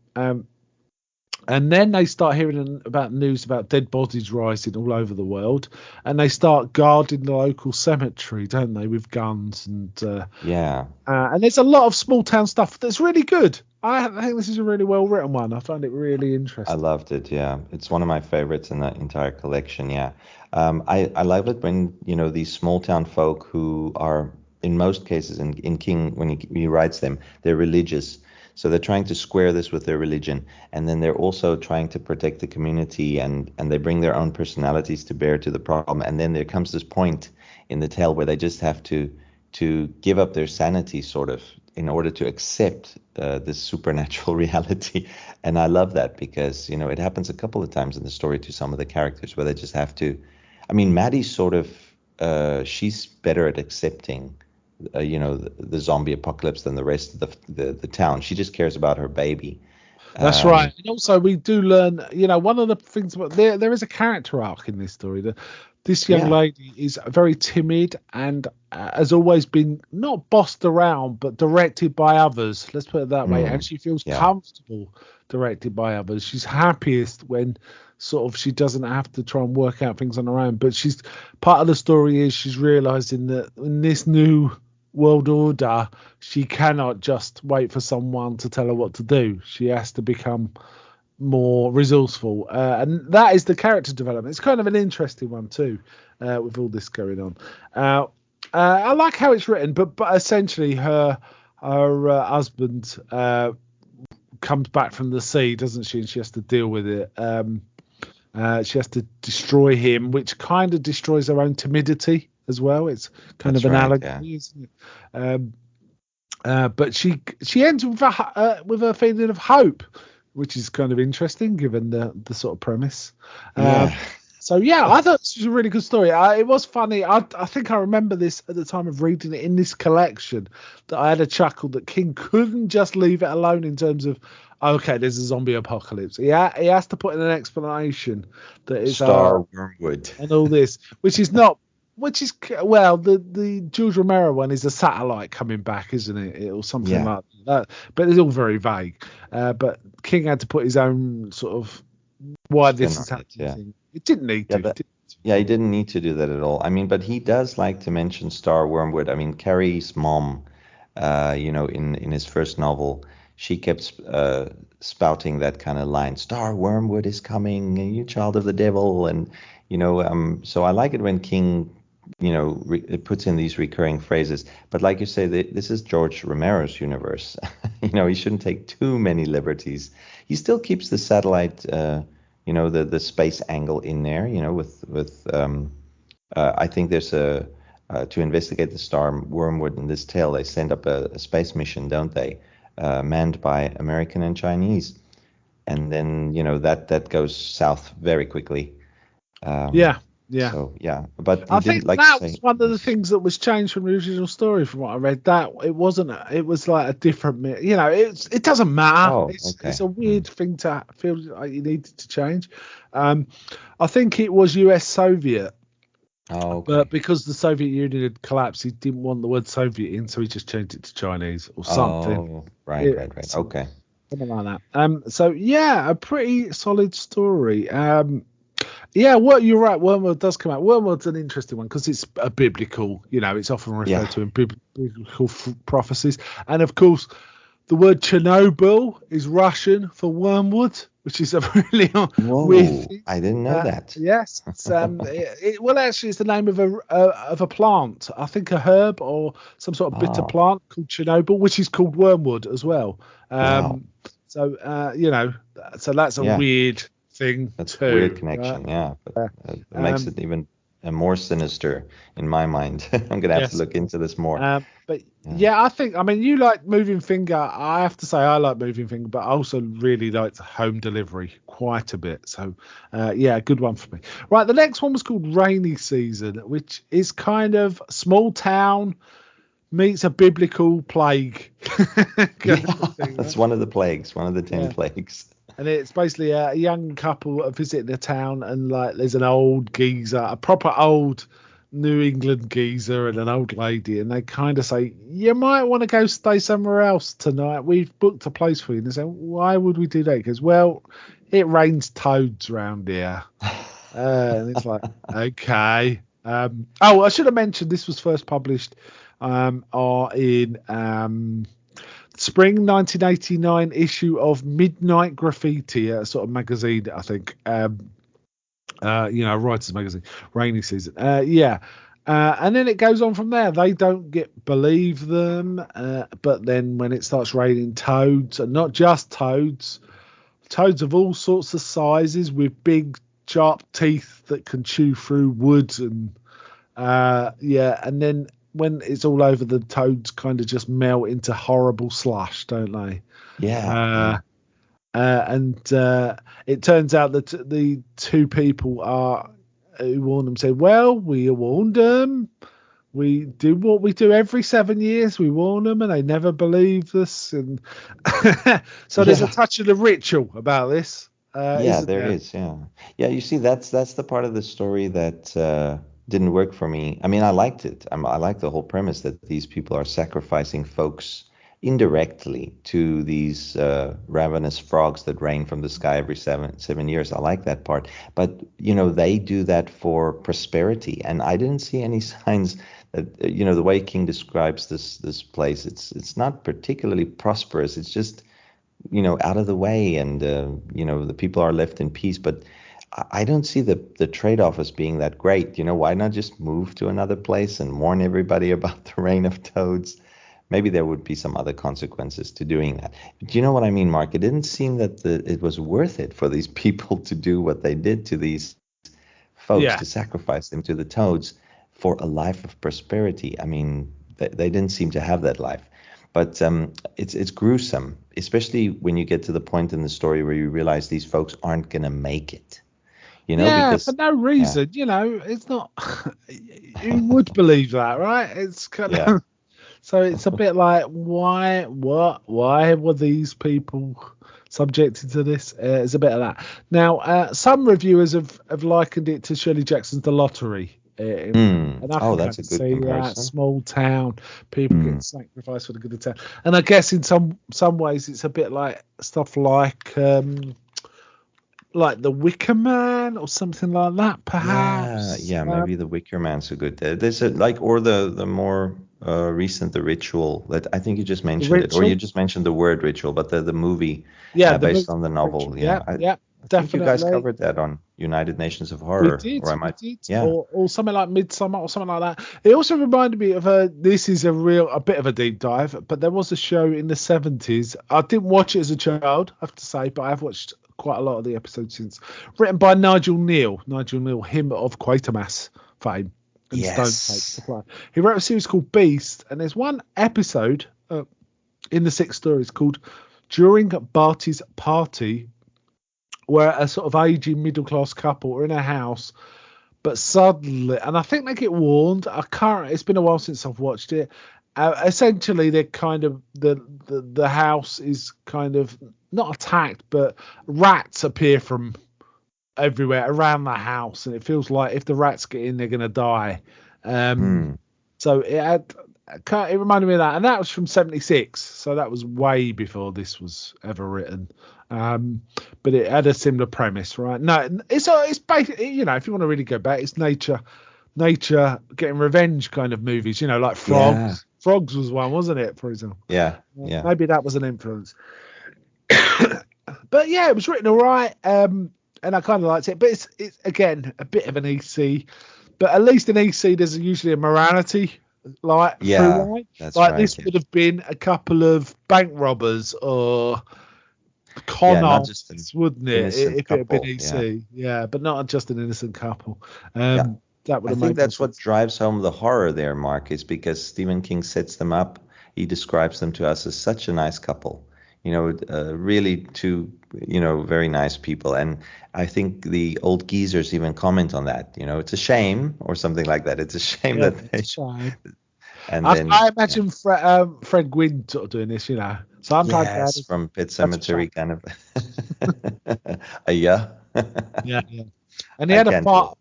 And then they start hearing about news about dead bodies rising all over the world, and they start guarding the local cemetery, don't they, with guns and and there's a lot of small town stuff that's really good. I think this is a really well written one. I find it really interesting. I loved it. Yeah, it's one of my favorites in that entire collection. Yeah, I love it when these small town folk who are in most cases in King when he writes them, they're religious. So they're trying to square this with their religion, and then they're also trying to protect the community, and they bring their own personalities to bear to the problem. And then there comes this point in the tale where they just have to to give up their sanity, sort of, in order to accept this supernatural reality. And I love that because, it happens a couple of times in the story to some of the characters where they just have to. I mean, Maddie's sort of, she's better at accepting, the zombie apocalypse than the rest of the town. She just cares about her baby. That's right. And also, we do learn, one of the things about there is a character arc in this story. This young lady is very timid and has always been not bossed around, but directed by others. Let's put it that way. And she feels comfortable directed by others. She's happiest when sort of she doesn't have to try and work out things on her own. But she's part of the story is she's realizing that in this new world order, she cannot just wait for someone to tell her what to do. She has to become more resourceful, and that is the character development. It's kind of an interesting one too, with all this going on. I like how it's written, but essentially her husband comes back from the sea, doesn't she? And she has to deal with it. She has to destroy him, which kind of destroys her own timidity as well. It's kind of an allegory, isn't it? But she ends with a feeling of hope, which is kind of interesting given the sort of premise. So I thought this was a really good story. It was funny. I think I remember this at the time of reading it in this collection, that I had a chuckle that King couldn't just leave it alone in terms of, okay, there's a zombie apocalypse. He has to put in an explanation that is Star Wormwood and all this, which is not. Which is, well, the George Romero one is a satellite coming back, isn't it? Or something like that. But it's all very vague. But King had to put his own sort of why this is happening. It didn't need to. He didn't need to do that at all. I mean, but he does like to mention Star Wormwood. I mean, Carrie's mom, in his first novel, she kept spouting that kind of line, Star Wormwood is coming, you child of the devil. And, so I like it when King it puts in these recurring phrases. But like you say, this is George Romero's universe. He shouldn't take too many liberties. He still keeps the satellite, the space angle in there, with I think there's to investigate the star Wormwood in this tale, they send up a space mission, don't they? Manned by American and Chinese. And then, that goes south very quickly. So but I think that was one of the things that was changed from the original story. From what I read, that it was like a different. It doesn't matter. It's a weird thing to feel like you needed to change. I think it was US Soviet. But because the Soviet Union had collapsed, he didn't want the word Soviet in, so he just changed it to Chinese or something. Right. Okay. Something like that. A pretty solid story. What you're right. Wormwood does come out. Wormwood's an interesting one because it's a biblical. It's often referred to in biblical prophecies, and of course, the word Chernobyl is Russian for wormwood, which is a really weird thing. I didn't know that. Yes, it's, actually, it's the name of a plant. I think a herb or some sort of bitter plant called Chernobyl, which is called wormwood as well. So that's a weird thing. That's a weird connection, but it makes it even more sinister in my mind. I'm gonna have to look into this more. I think, you like Moving Finger. I have to say I like Moving Finger, but I also really liked Home Delivery quite a bit. So a good one for me. Right, the next one was called Rainy Season, which is kind of small town meets a biblical plague. That's one of the plagues, one of the 10 plagues. And it's basically a young couple visiting the town, and there's an old geezer, a proper old New England geezer, and an old lady, and they kind of say, you might want to go stay somewhere else tonight. We've booked a place for you. And they say, why would we do that? Because, it rains toads around here. And it's like, okay. I should have mentioned this was first published in spring 1989 issue of Midnight Graffiti, a sort of magazine, I think. Writers magazine, Rainy Season. And then it goes on from there. They don't believe them, but then when it starts raining toads, and not just toads of all sorts of sizes with big sharp teeth that can chew through wood, and and then when it's all over, the toads kind of just melt into horrible slush, don't they? Yeah. And it turns out that the two people who warned them said, well, we warned them. We do what we do every 7 years. We warn them, and they never believed us. And so there's a touch of the ritual about this. Yeah, there is. Yeah. Yeah, you see, that's the part of the story that didn't work for me. I mean, I liked it. I like the whole premise that these people are sacrificing folks indirectly to these ravenous frogs that rain from the sky every seven years. I like that part. But, they do that for prosperity. And I didn't see any signs that, the way King describes this place, it's not particularly prosperous. It's just, out of the way, and, the people are left in peace. But I don't see the trade-off as being that great. Why not just move to another place and warn everybody about the rain of toads? Maybe there would be some other consequences to doing that. But you know what I mean, Mark? It didn't seem that it was worth it for these people to do what they did to these folks, to sacrifice them to the toads for a life of prosperity. I mean, they didn't seem to have that life. But it's gruesome, especially when you get to the point in the story where you realize these folks aren't going to make it. Because for no reason. It's not. You would believe that, right? It's kind of. So it's a bit like, why were these people subjected to this? It's a bit of that. Now, some reviewers have likened it to Shirley Jackson's The Lottery. And I can that's a good comparison. Small town, people get sacrificed for the good of the town. And I guess in some ways it's a bit like stuff like The Wicker Man or something like that, perhaps. Yeah, maybe The Wicker Man's a good. There's or the more recent The Ritual, that I think you just mentioned it, or you just mentioned the word ritual, but the movie based on the novel. Definitely. I think you guys covered that on United Nations of Horror. We did. Or something like Midsummer or something like that. It also reminded me of this is a bit of a deep dive, but there was a show in the 70s. I didn't watch it as a child, I have to say, but I've watched quite a lot of the episodes since. Written by Nigel Neal, him of Quatermass fame. And Stone Tape. He wrote a series called Beast, and there's one episode in the 6 stories called During Barty's Party, where a sort of aging middle class couple are in a house, but suddenly, and I think they get warned. It's been a while since I've watched it. Essentially, they're kind of the house is kind of not attacked, but rats appear from everywhere around the house, and it feels like if the rats get in, they're going to die. So it reminded me of that, and that was from 76, so that was way before this was ever written. But it had a similar premise, right? No, it's basically, if you want to really go back, it's nature getting revenge kind of movies, like Frogs. Yeah. Frogs was one, wasn't it, for example? Yeah. Maybe that was an influence. But yeah, it was written all right. And I kind of liked it, but it's again a bit of an EC. But at least in EC, there's usually a morality, that's like this would have been a couple of bank robbers or con artists, wouldn't it? If it had been EC, but not just an innocent couple. That would. I think that's what drives home the horror there, Mark, is because Stephen King sets them up. He describes them to us as such a nice couple. Really two, very nice people. And I think the old geezers even comment on that. It's a shame or something like that. It's a shame that they. And I imagine Fred Gwynne sort of doing this, So I'm from Pet Sematary kind of. Yeah. And he had a part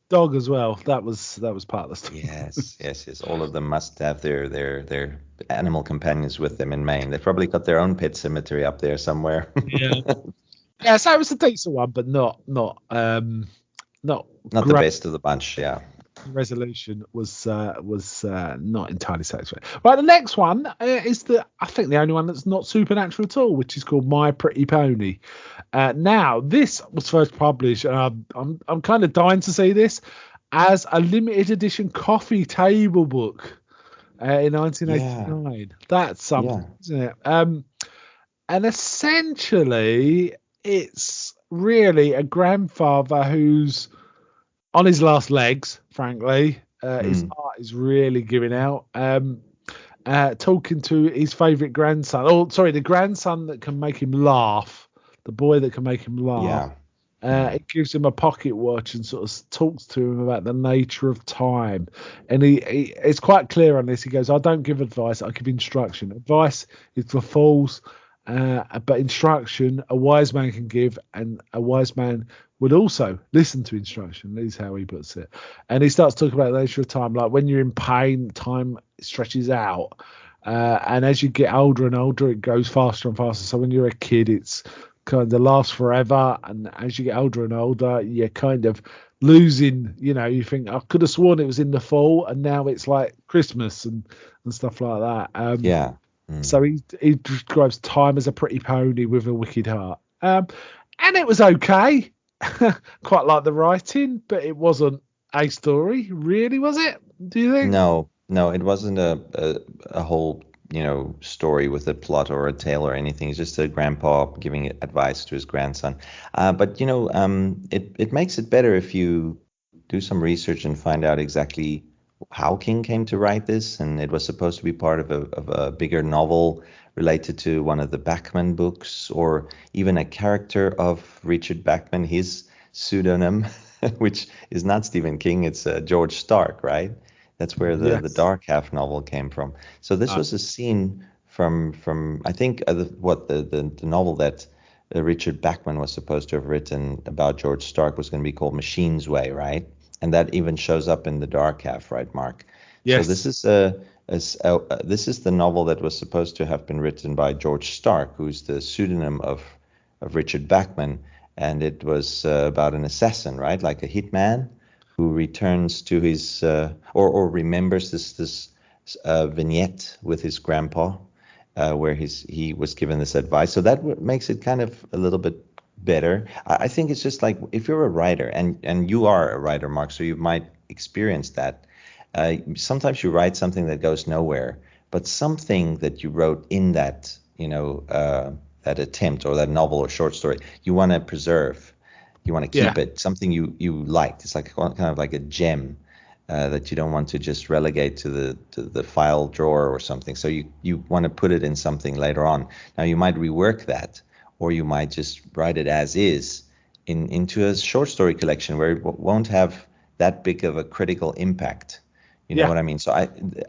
dog as well. That was part of the story. Yes. All of them must have their animal companions with them in Maine. They've probably got their own pet cemetery up there somewhere. Yeah. So it was a decent one, but not the best of the bunch. Yeah. Resolution was not entirely satisfying. Right, the next one is I think the only one that's not supernatural at all, which is called My Pretty Pony. Now this was first published, and I'm kind of dying to see this as a limited edition coffee table book in 1989. That's something, isn't it? And essentially, it's really a grandfather who's on his last legs, frankly, His art is really giving out. Talking to his favourite grandson. Oh, sorry, the grandson that can make him laugh. The boy that can make him laugh. It gives him a pocket watch and sort of talks to him about the nature of time. And he it's quite clear on this. He goes, I don't give advice, I give instruction. Advice is for fools, but instruction a wise man can give, and a wise man would also listen to instruction. Is how he puts it. And he starts talking about the nature of time. Like when you're in pain, time stretches out. And as you get older and older, it goes faster and faster. So when you're a kid, it's kind of lasts forever, and as you get older and older, you're kind of losing, you think, I could have sworn it was in the fall and now it's like Christmas and stuff like that. So he describes time as a pretty pony with a wicked heart, and it was okay. Quite like the writing, but it wasn't a story, really, was it? Do you think? No, it wasn't a whole story with a plot or a tale or anything. It's just a grandpa giving advice to his grandson. But it makes it better if you do some research and find out exactly how King came to write this. And it was supposed to be part of a bigger novel related to one of the Bachman books, or even a character of Richard Bachman, his pseudonym, which is not Stephen King, it's George Stark, right? That's where the Dark Half novel came from. So this was a scene from I think the novel that Richard Bachman was supposed to have written about George Stark was going to be called Machine's Way, right? And that even shows up in the Dark Half, right, Mark? Yes. So this is the novel that was supposed to have been written by George Stark, who's the pseudonym of Richard Bachman, and it was about an assassin, right, like a hitman, who returns to his or remembers this vignette with his grandpa, where he was given this advice. So that makes it kind of a little bit better. I think it's just like if you're a writer, and you are a writer, Mark, so you might experience that. Sometimes you write something that goes nowhere, but something that you wrote in that that attempt or that novel or short story, you want to preserve. You want to keep it, something you liked. It's like kind of like a gem that you don't want to just relegate to the file drawer or something. So you want to put it in something later on. Now you might rework that, or you might just write it as is into a short story collection where it won't have that big of a critical impact. You know what I mean? So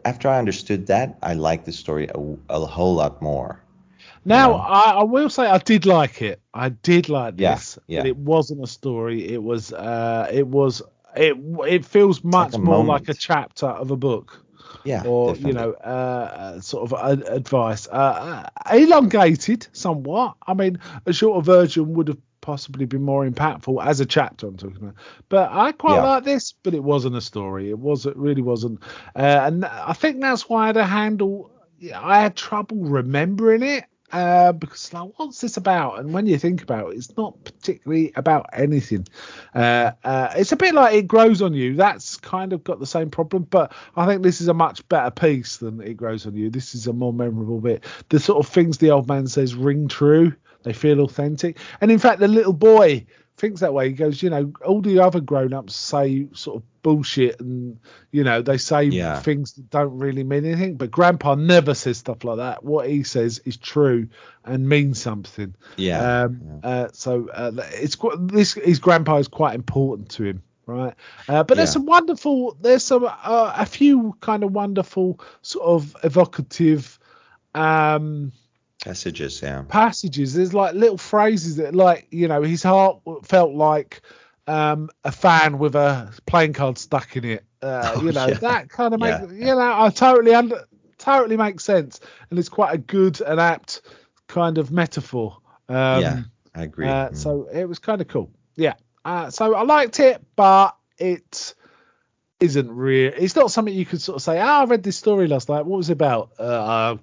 after I understood that, I liked the story a whole lot more. Now, I will say I did like it. I did like this. Yeah. But it wasn't a story. It feels much more like a chapter of a book. Yeah. Or, definitely. sort of advice. Elongated somewhat. I mean, a shorter version would have possibly been more impactful as a chapter I'm talking about. But I quite like this, but it wasn't a story. It really wasn't. And I think that's why I had trouble remembering it. Because like, what's this about? And when you think about it, it's not particularly about anything. It's a bit like It Grows on You. That's kind of got the same problem, but I think this is a much better piece than It Grows on You. This is a more memorable bit. The sort of things the old man says ring true. They feel authentic. And in fact, the little boy thinks that way. He goes, all the other grown-ups say sort of bullshit and, they say things that don't really mean anything. But Grandpa never says stuff like that. What he says is true and means something. So his grandpa is quite important to him. Right. But there's a few kind of wonderful sort of evocative passages. There's like little phrases that, like, his heart felt like a fan with a playing card stuck in it. That kind of makes I totally makes sense, and it's quite a good and apt kind of metaphor. I agree. So it was kind of cool. So I liked it, but it isn't real. It's not something you could sort of say, I read this story last night. What was it about? The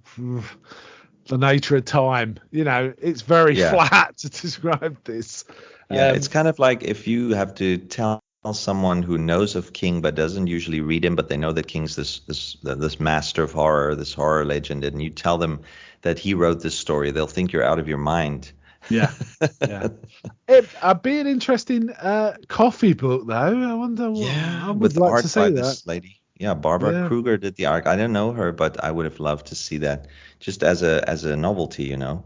nature of time. It's very flat to describe this. It's kind of like if you have to tell someone who knows of King but doesn't usually read him, but they know that King's this master of horror, this horror legend, and you tell them that he wrote this story, they'll think you're out of your mind. It'd be an interesting coffee book, though. I wonder what I would like to see that. Lady. Yeah, Barbara Yeah. Kruger did the arc. I don't know her, but I would have loved to see that just as a novelty, you know.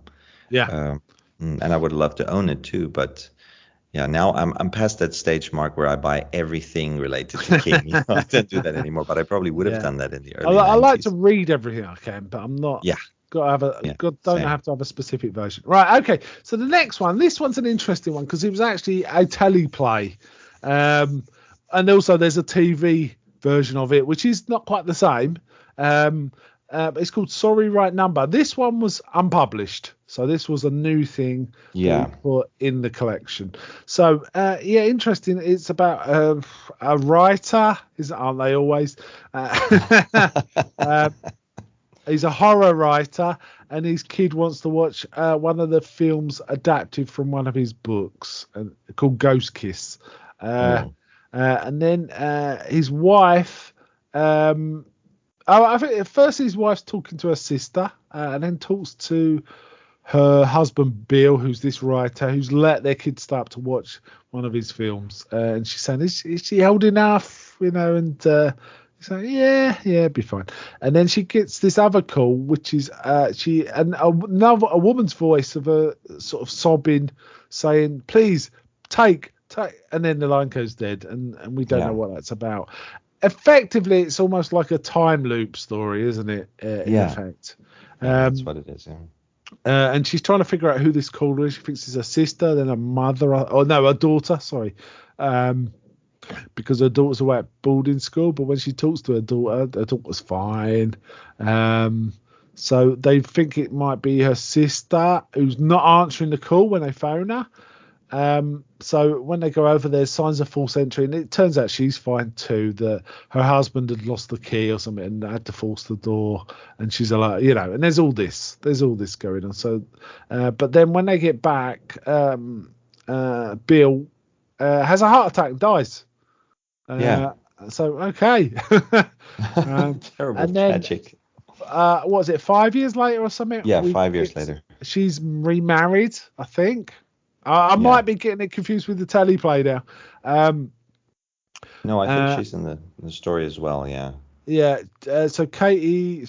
Yeah. Um, and I would love to own it too, but yeah, now I'm past that stage mark where I buy everything related to King. You know, I don't do that anymore, but I probably would have Yeah. done that in the I, early I like to 90s. read everything I can, but I'm not Yeah, got to have a yeah, don't same. have to have a specific version. Right. Okay. So the next one, this one's an interesting one because it was actually a teleplay, and also there's a TV version of it, which is not quite the same. It's called Sorry Right Number. This one was unpublished, so this was a new thing that we Yeah. put in the collection. So yeah, interesting. It's about a writer, aren't they always? Uh, he's a horror writer, and his kid wants to watch one of the films adapted from one of his books called Ghost Kiss. And then his wife. I think at first his wife's talking to her sister, and then talks to her husband Bill, who's this writer who's let their kid start to watch one of his films, and she's saying, "Is she old enough?" You know, and he's like, "Yeah, be fine." And then she gets this other call, which is a woman's voice of a sort of sobbing, saying, "Please take," and then the line goes dead, and we don't know what that's about. Effectively, it's almost like a time loop story, isn't it? In effect. Yeah, that's what it is. Yeah. And she's trying to figure out who this caller is. She thinks it's her sister, then her mother, her daughter. Sorry, because her daughter's away at boarding school. But when she talks to her daughter's fine. So they think it might be her sister who's not answering the call when they phone her. So when they go over, there's signs of false entry, and it turns out she's fine too. That her husband had lost the key or something and had to force the door, and she's like, and there's all this going on. So, but then when they get back, Bill has a heart attack and dies. So okay. Terrible, and then, tragic. What was it? 5 years later or something? Yeah, 5 years later. She's remarried, I think. I might be getting it confused with the teleplay now. No, I think she's in the story as well. Yeah. Yeah. So Katie,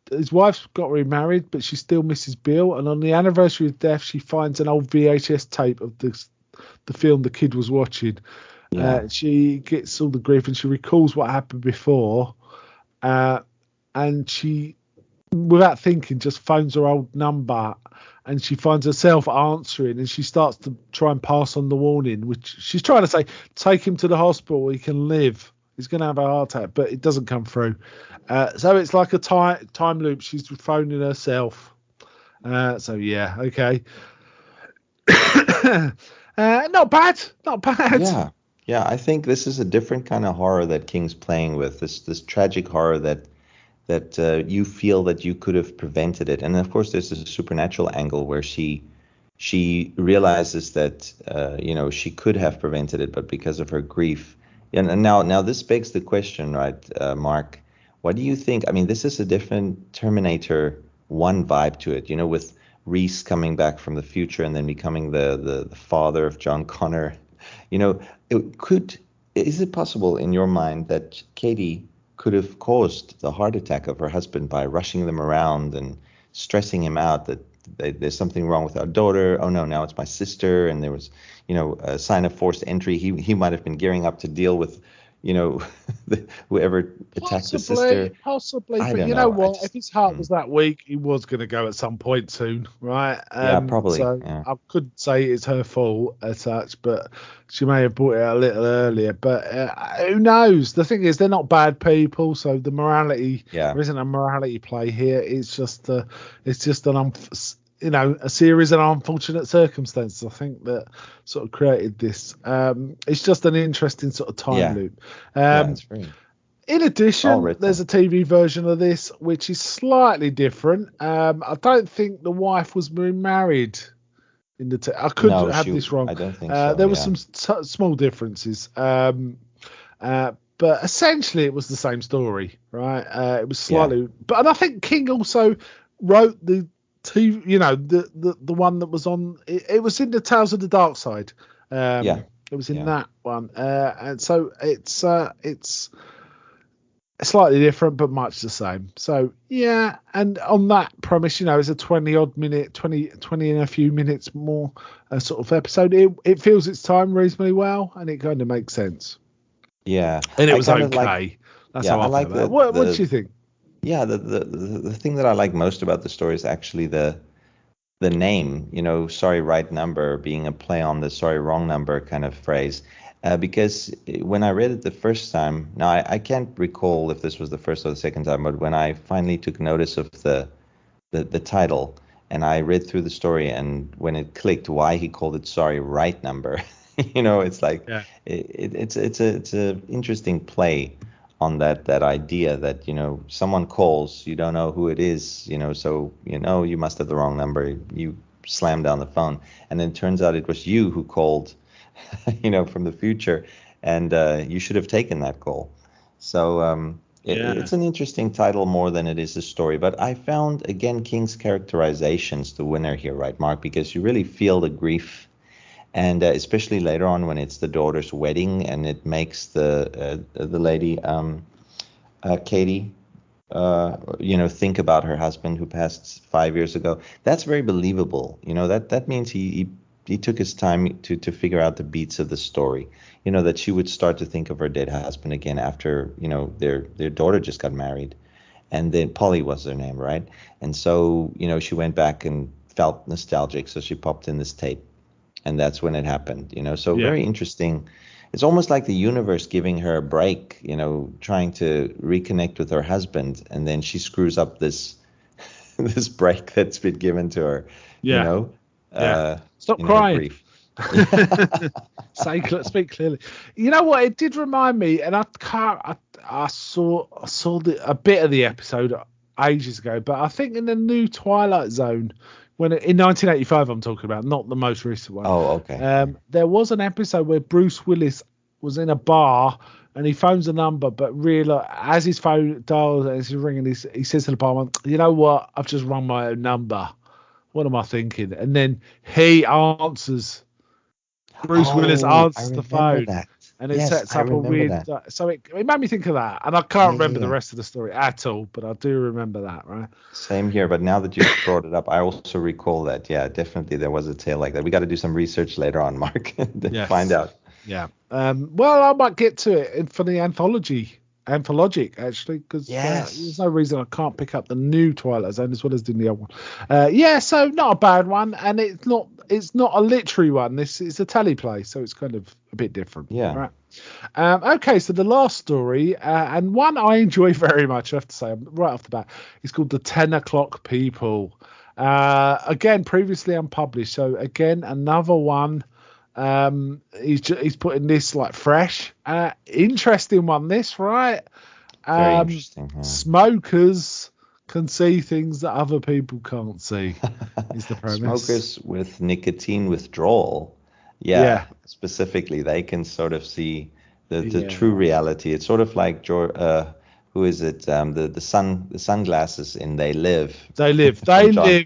his wife's got remarried, but she still misses Bill. And on the anniversary of death, she finds an old VHS tape of the film the kid was watching. Yeah. She gets all the grief, and she recalls what happened before. And she, without thinking, just phones her old number. And she finds herself answering, and she starts to try and pass on the warning, which she's trying to say, take him to the hospital, he can live. He's going to have a heart attack, but it doesn't come through. So it's like a time loop. She's phoning herself. So, yeah, okay. Not bad. Yeah, I think this is a different kind of horror that King's playing with, this tragic horror that you feel that you could have prevented it. And of course, there's this supernatural angle where she realizes that she could have prevented it, but because of her grief. And now this begs the question, right, Mark? What do you think? I mean, this is a different Terminator 1 vibe to it, with Reese coming back from the future and then becoming the father of John Connor. Is it possible in your mind that Katie could have caused the heart attack of her husband by rushing them around and stressing him out that there's something wrong with our daughter? Oh no, now it's my sister, and there was, a sign of forced entry. He might have been gearing up to deal with, whoever attacked the sister. Possibly, I but don't you know know. what? If his heart was that weak, he was going to go at some point soon, right? Yeah, probably. So yeah. I couldn't say it's her fault as such, but she may have brought it a little earlier. But who knows? The thing is, they're not bad people, so the morality there isn't a morality play here. It's just a series of unfortunate circumstances, I think, that sort of created this. It's just an interesting sort of time loop. It's very... In addition, there's a TV version of this which is slightly different. I don't think the wife was remarried in the. I could have this wrong. I don't think so. There were some small differences, but essentially it was the same story, right? It was slightly, and I think King also wrote the TV, the one that was on. It was in the Tales of the Dark Side. It was in that one, and so it's slightly different, but much the same. So yeah, and on that premise, it's a 20 and a few minutes more sort of episode. It feels its time reasonably well, and it kind of makes sense. Yeah, And it I was kind of okay. like. That's Yeah, how I I felt like about it. What do you think? Yeah, the thing that I like most about the story is actually the name, sorry, right number being a play on the sorry, wrong number kind of phrase. Because when I read it the first time, now I can't recall if this was the first or the second time, but when I finally took notice of the title and I read through the story, and when it clicked why he called it sorry, right number, it's like Yeah. it's a interesting play on that idea that someone calls, you don't know who it is, so you must have the wrong number, you slam down the phone, and then it turns out it was you who called from the future, and you should have taken that call. So it's an interesting title more than it is a story, but I found again King's characterizations the winner here, right, Mark, because you really feel the grief, and especially later on when it's the daughter's wedding and it makes the lady Katie think about her husband who passed 5 years ago. That's very believable. That means he took his time to figure out the beats of the story. That she would start to think of her dead husband again after their daughter just got married, and then Polly was her name, right? And so she went back and felt nostalgic, so she popped in this tape, and that's when it happened. So very interesting. It's almost like the universe giving her a break, trying to reconnect with her husband, and then she screws up this this break that's been given to her. Stop crying. Speak clearly. You know what? It did remind me, and I saw a bit of the episode ages ago, but I think in the new Twilight Zone, in 1985, I'm talking about, not the most recent one. Oh, okay. There was an episode where Bruce Willis was in a bar and he phones a number, but as his phone dials, as he's ringing, he says to the barman, "You know what? I've just rung my own number. What am I thinking?" And then he answers. Bruce Willis answers the phone, and it sets up a weird. So it made me think of that, and I can't remember the rest of the story at all, but I do remember that, right? Same here, but now that you brought it up, I also recall that. Yeah, definitely there was a tale like that. We got to do some research later on, Mark, to find out. Yeah. Well, I might get to it for the anthologic actually, because there's no reason I can't pick up the new Twilight Zone as well as doing the old one. So not a bad one, and it's not a literary one. This is a teleplay, so it's kind of a bit different. Yeah. Right. Okay, so the last story, and one I enjoy very much, I have to say, right off the bat, is called The 10 O'Clock People. Again, previously unpublished, so again, another one. He's putting this like fresh, interesting one. This, right? Very interesting. Yeah. Smokers can see things that other people can't see. Is the premise. Smokers with nicotine withdrawal. Yeah. Specifically, they can sort of see the true reality. It's sort of like who is it? The sunglasses in They Live. They Live.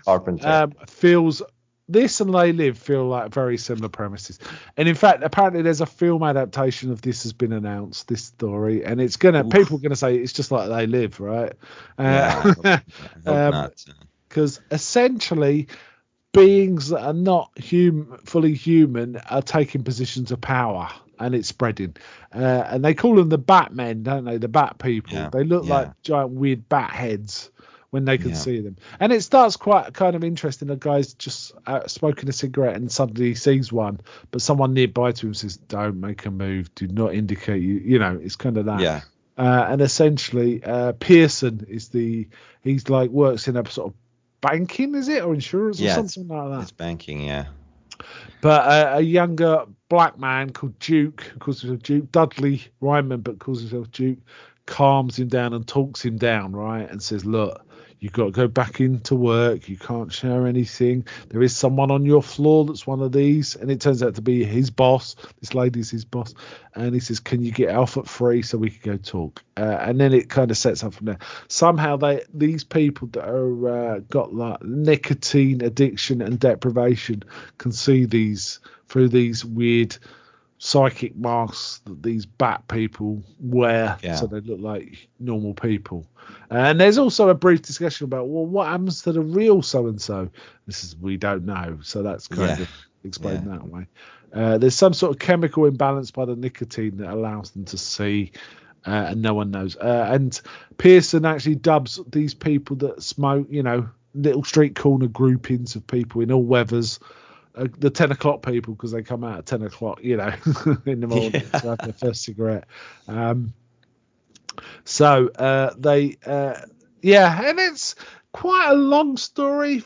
Carpenter. Feels. This and They Live feel like very similar premises. And in fact, apparently there's a film adaptation of this has been announced, this story, and people are going to say it's just like They Live, right? I hope not. Because essentially beings that are not fully human are taking positions of power, and it's spreading. And they call them the Batmen, don't they? The Bat people. Yeah. They look like giant weird bat heads when they can see them. And it starts quite kind of interesting. A guy's just smoking a cigarette and suddenly he sees one, but someone nearby to him says, "Don't make a move. Do not indicate you." It's kind of that. Yeah. And essentially, Pearson he's like works in a sort of banking, is it? Or insurance or something like that. It's banking, yeah. But a younger black man called Duke, who calls himself Duke, Dudley Ryman, but calls himself Duke, calms him down and talks him down, right? And says, "Look, you've got to go back into work. You can't share anything. There is someone on your floor that's one of these." And it turns out to be his boss. This lady's his boss. And he says, "Can you get off at 3 so we can go talk?" And then it kind of sets up from there. Somehow these people that are got like nicotine addiction and deprivation can see these through these weird psychic masks that these bat people wear, so they look like normal people. And there's also a brief discussion about, well, what happens to the real so and so? We don't know, so that's kind of explained that way. There's some sort of chemical imbalance by the nicotine that allows them to see, and no one knows. And Pearson actually dubs these people that smoke, little street corner groupings of people in all weathers, the 10 o'clock people, because they come out at 10 o'clock, in the morning to have their first cigarette. And it's quite a long story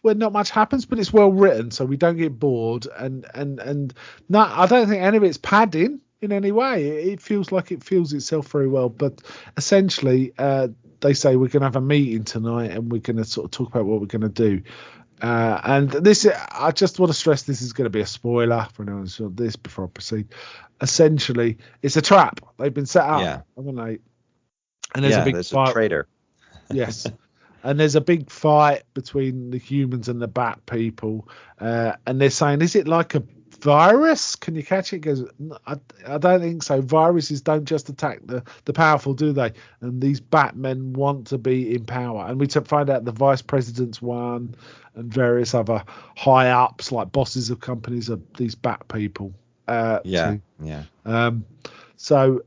where not much happens, but it's well written, so we don't get bored. And I don't think any of it's padding in any way. It feels like it feels itself very well. But essentially, they say we're going to have a meeting tonight, and we're going to sort of talk about what we're going to do. And this, I just want to stress, this is going to be a spoiler for anyone who's on this before I proceed. Essentially, it's a trap. They've been set up, haven't they? And there's a big fight. A traitor. Yes. And there's a big fight between the humans and the bat people. And they're saying, is it like a virus? Can you catch it? Because I don't think so. Viruses don't just attack the powerful, do they? And these Batmen want to be in power. And we find out the vice president's one, and various other high ups, like bosses of companies, are these bat people. So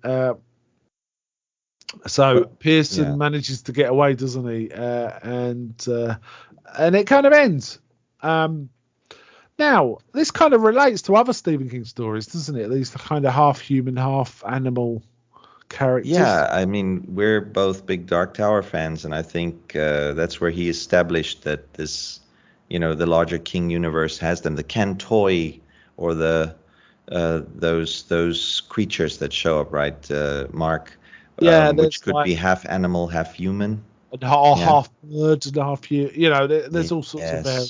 Pearson manages to get away, doesn't he? And it kind of ends. Now, this kind of relates to other Stephen King stories, doesn't it? These kind of half human, half animal characters. Yeah, I mean, we're both big Dark Tower fans, and I think that's where he established that this, the larger King universe has them. The Cantoi, or those creatures that show up, right, Mark? Which could be half animal, half human. And half bird and half human. There's all sorts of there.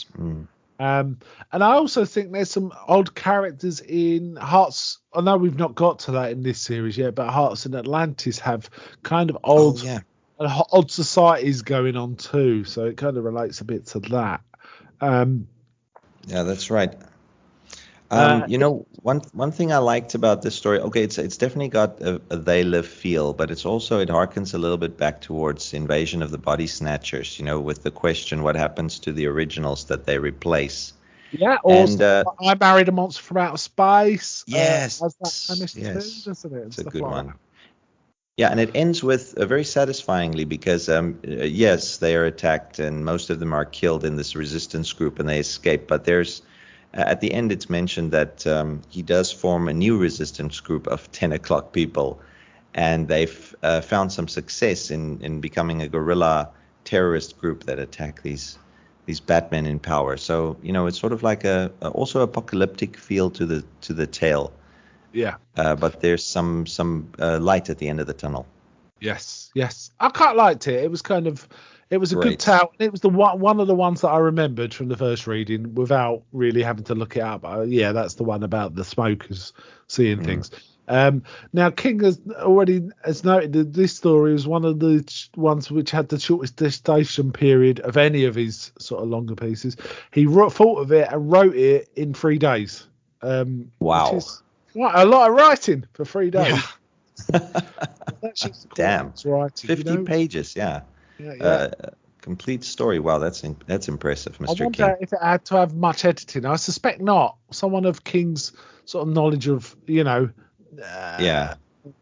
And I also think there's some odd characters in Hearts. I know we've not got to that in this series yet, but Hearts and Atlantis have kind of odd societies going on too. So it kind of relates a bit to that. Yeah, that's right. One thing I liked about this story, it's definitely got a They Live feel, but it harkens a little bit back towards Invasion of the Body Snatchers, with the question, what happens to the originals that they replace? Yeah, also, I Married a Monster from Outer Space. Yes. It's a good one. Yeah, and it ends with very satisfyingly, because, yes, they are attacked, and most of them are killed in this resistance group, and they escape, but there's... at the end, it's mentioned that he does form a new resistance group of 10 o'clock people, and they've found some success in becoming a guerrilla terrorist group that attack these Batmen in power. So, it's sort of like also apocalyptic feel to the tale. Yeah. But there's some light at the end of the tunnel. Yes. I quite liked it. It was kind of... It was a good tale. It was one of the ones that I remembered from the first reading without really having to look it up. That's the one about the smokers seeing things. Now, King has noted that this story was one of the ones which had the shortest gestation period of any of his sort of longer pieces. He thought of it and wrote it in 3 days. Wow. Which is quite a lot of writing for 3 days. Yeah. Damn. Writing, 50 pages, yeah. Complete story. Wow, that's impressive, Mr. King. I wonder if it had to have much editing. I suspect not. Someone of King's sort of knowledge of,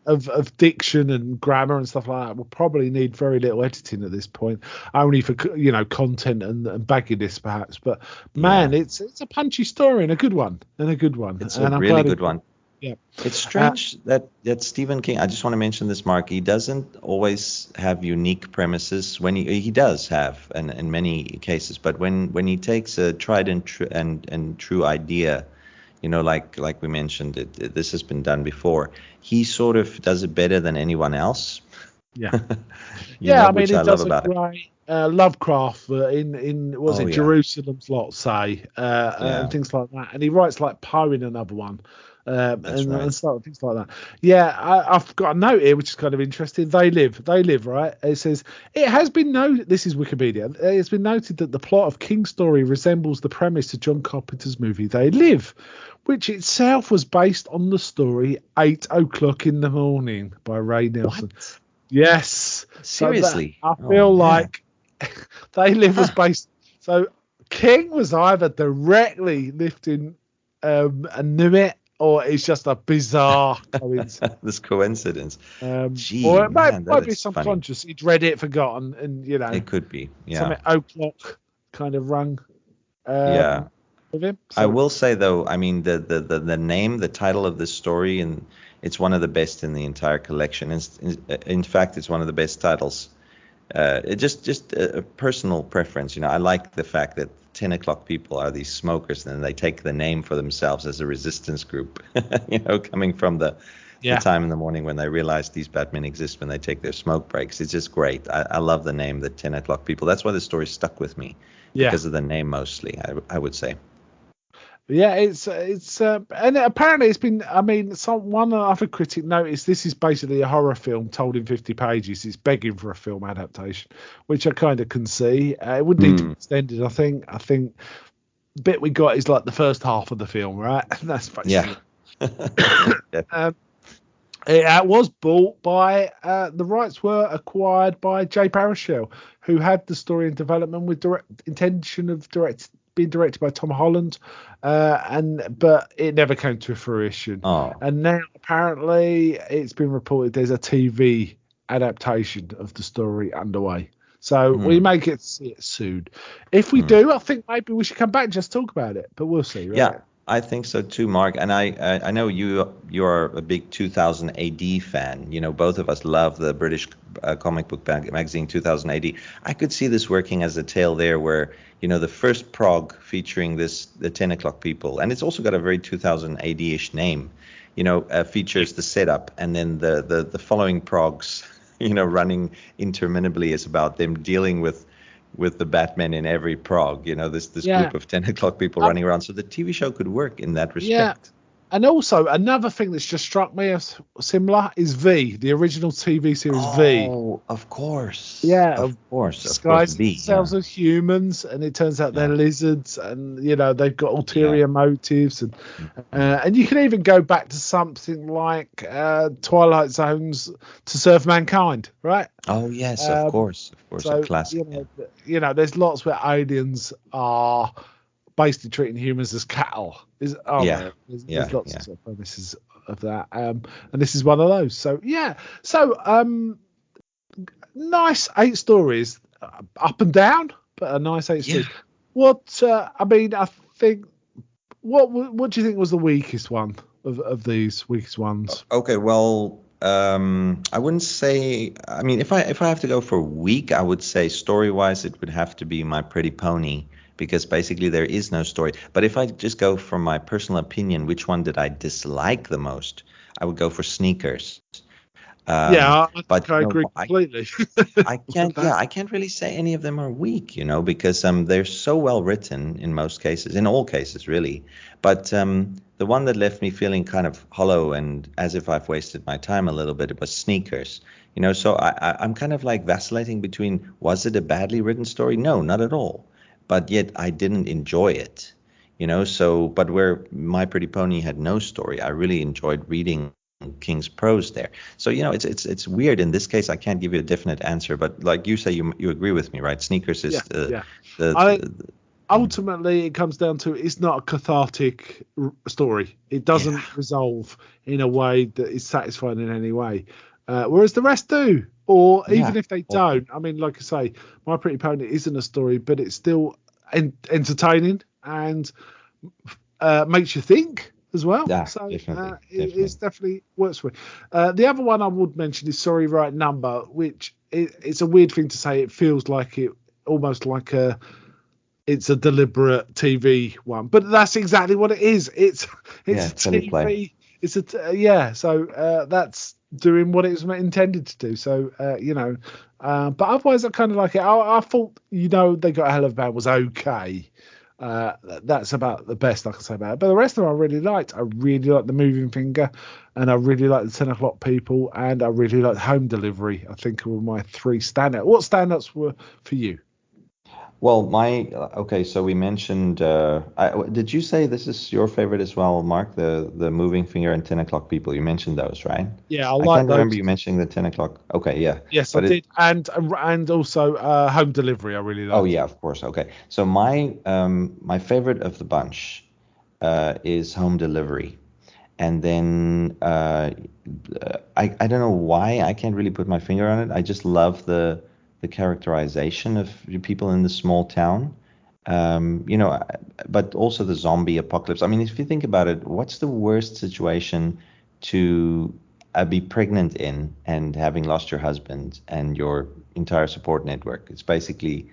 of diction and grammar and stuff like that will probably need very little editing at this point, only for content and bagginess perhaps. But man, it's a punchy story and a good one. It's a really good one. Yeah. It's strange that Stephen King, I just want to mention this, Mark, he doesn't always have unique premises. When he does have in many cases, but when he takes a tried and true idea, like we mentioned, this has been done before, he sort of does it better than anyone else. Yeah. I mean, which I love about it. Lovecraft in Jerusalem's Lot, say, and things like that. And he writes like Poe in another one. That's right. and stuff, things like that. Yeah, I've got a note here which is kind of interesting. They live, right? It says it has been noted. This is Wikipedia. It's been noted that the plot of King's story resembles the premise of John Carpenter's movie They Live, which itself was based on the story 8 O'Clock in the Morning by Ray Nelson. What? Yes. Seriously? So I feel like They Live was based. So King was either directly lifting and knew it, or it's just a bizarre coincidence. This coincidence. Gee, or it man, might be funny. subconscious. He'd read it, forgotten, and It could be. Yeah. Something O'Clock kind of rung. Yeah. With him. So, I will say though, I mean the name, the title of this story, and it's one of the best in the entire collection. In fact, it's one of the best titles. It just a personal preference, I like the fact that 10 o'clock people are these smokers, and they take the name for themselves as a resistance group. Coming from the time in the morning when they realize these Batmen exist when they take their smoke breaks. It's just great. I love the name, the 10 o'clock people. That's why the story stuck with me because of the name mostly. I would say. Yeah, it's and apparently it's been. I mean, one other critic noticed this is basically a horror film told in 50 pages. It's begging for a film adaptation, which I kind of can see. It would need to be extended. I think the bit we got is like the first half of the film, right? And that's basically. Yeah. It was bought by the rights were acquired by Jay Baruchel, who had the story in development with intention of being directed by Tom Holland, but it never came to fruition. And now apparently it's been reported there's a TV adaptation of the story underway. So we may get to see it soon. If we do, I think maybe we should come back and just talk about it. But we'll see. Right? Yeah, I think so too, Mark. And I know you are a big 2000 AD fan. Both of us love the British comic book magazine 2000 AD. I could see this working as a tale there where, the first prog featuring the 10 o'clock people, and it's also got a very 2000 AD-ish name, features the setup, and then the following progs, running interminably is about them dealing with the Batman in every prog, this group of 10 o'clock people running around. So the TV show could work in that respect. Yeah. And also another thing that's just struck me as similar is V, the original TV series V. Oh, of course. Yeah, of course. Disguise V, themselves as humans, and it turns out they're lizards, and they've got ulterior motives, and you can even go back to something like Twilight Zone's To Serve Mankind, right? Oh yes, of course, so, a classic. There's lots where aliens are basically treating humans as cattle. There's lots of premises of that, and this is one of those. So nice 8 stories, up and down, but a nice 8 stories. What I think. What do you think was the weakest one of these weakest ones? Okay, well, I wouldn't say. I mean, if I have to go for weak, I would say story-wise, it would have to be My Pretty Pony, because basically there is no story. But if I just go from my personal opinion, which one did I dislike the most? I would go for Sneakers. I agree completely. I can't really say any of them are weak, because they're so well written in most cases, in all cases really. But the one that left me feeling kind of hollow and as if I've wasted my time a little bit, it was Sneakers. So I'm kind of like vacillating between, was it a badly written story? No, not at all. But yet I didn't enjoy it, but where My Pretty Pony had no story, I really enjoyed reading King's prose there. So, it's weird. In this case, I can't give you a definite answer, but like you say, you agree with me, right? Sneakers is ultimately, it comes down to it's not a cathartic story. It doesn't resolve in a way that is satisfying in any way. Whereas the rest do. Or even if they don't, I mean, like I say, My Pretty Pony isn't a story, but it's still entertaining and makes you think as well. Yeah, so definitely. It's definitely works for me. The other one I would mention is Sorry Right Number, which it's a weird thing to say. It feels like it almost like it's a deliberate TV one, but that's exactly what it is. It's a TV. It's so that's doing what it was intended to do. So but otherwise I kind of like it. I thought they got a hell of a bad was okay. That's about the best I can say about it. But the rest of them I really liked. I really liked the Moving Finger, and I really liked the 10 o'clock people, and I really liked Home Delivery. I think were my three standouts. What standouts were for you? Well, okay, so we mentioned. Did you say this is your favorite as well, Mark? The Moving Finger and 10 o'clock people. You mentioned those, right? Yeah, I I like can't remember those. you mentioning the 10 o'clock. Okay, yeah. Yes, I But did, and also Home Delivery. I really oh liked. yeah, of course. Okay. So my favorite of the bunch is Home Delivery. And then I don't know why I can't really put my finger on it. I just love the characterization of the people in the small town. You know, but also the zombie apocalypse. I mean, if you think about it, what's the worst situation to be pregnant in and having lost your husband and your entire support network? It's basically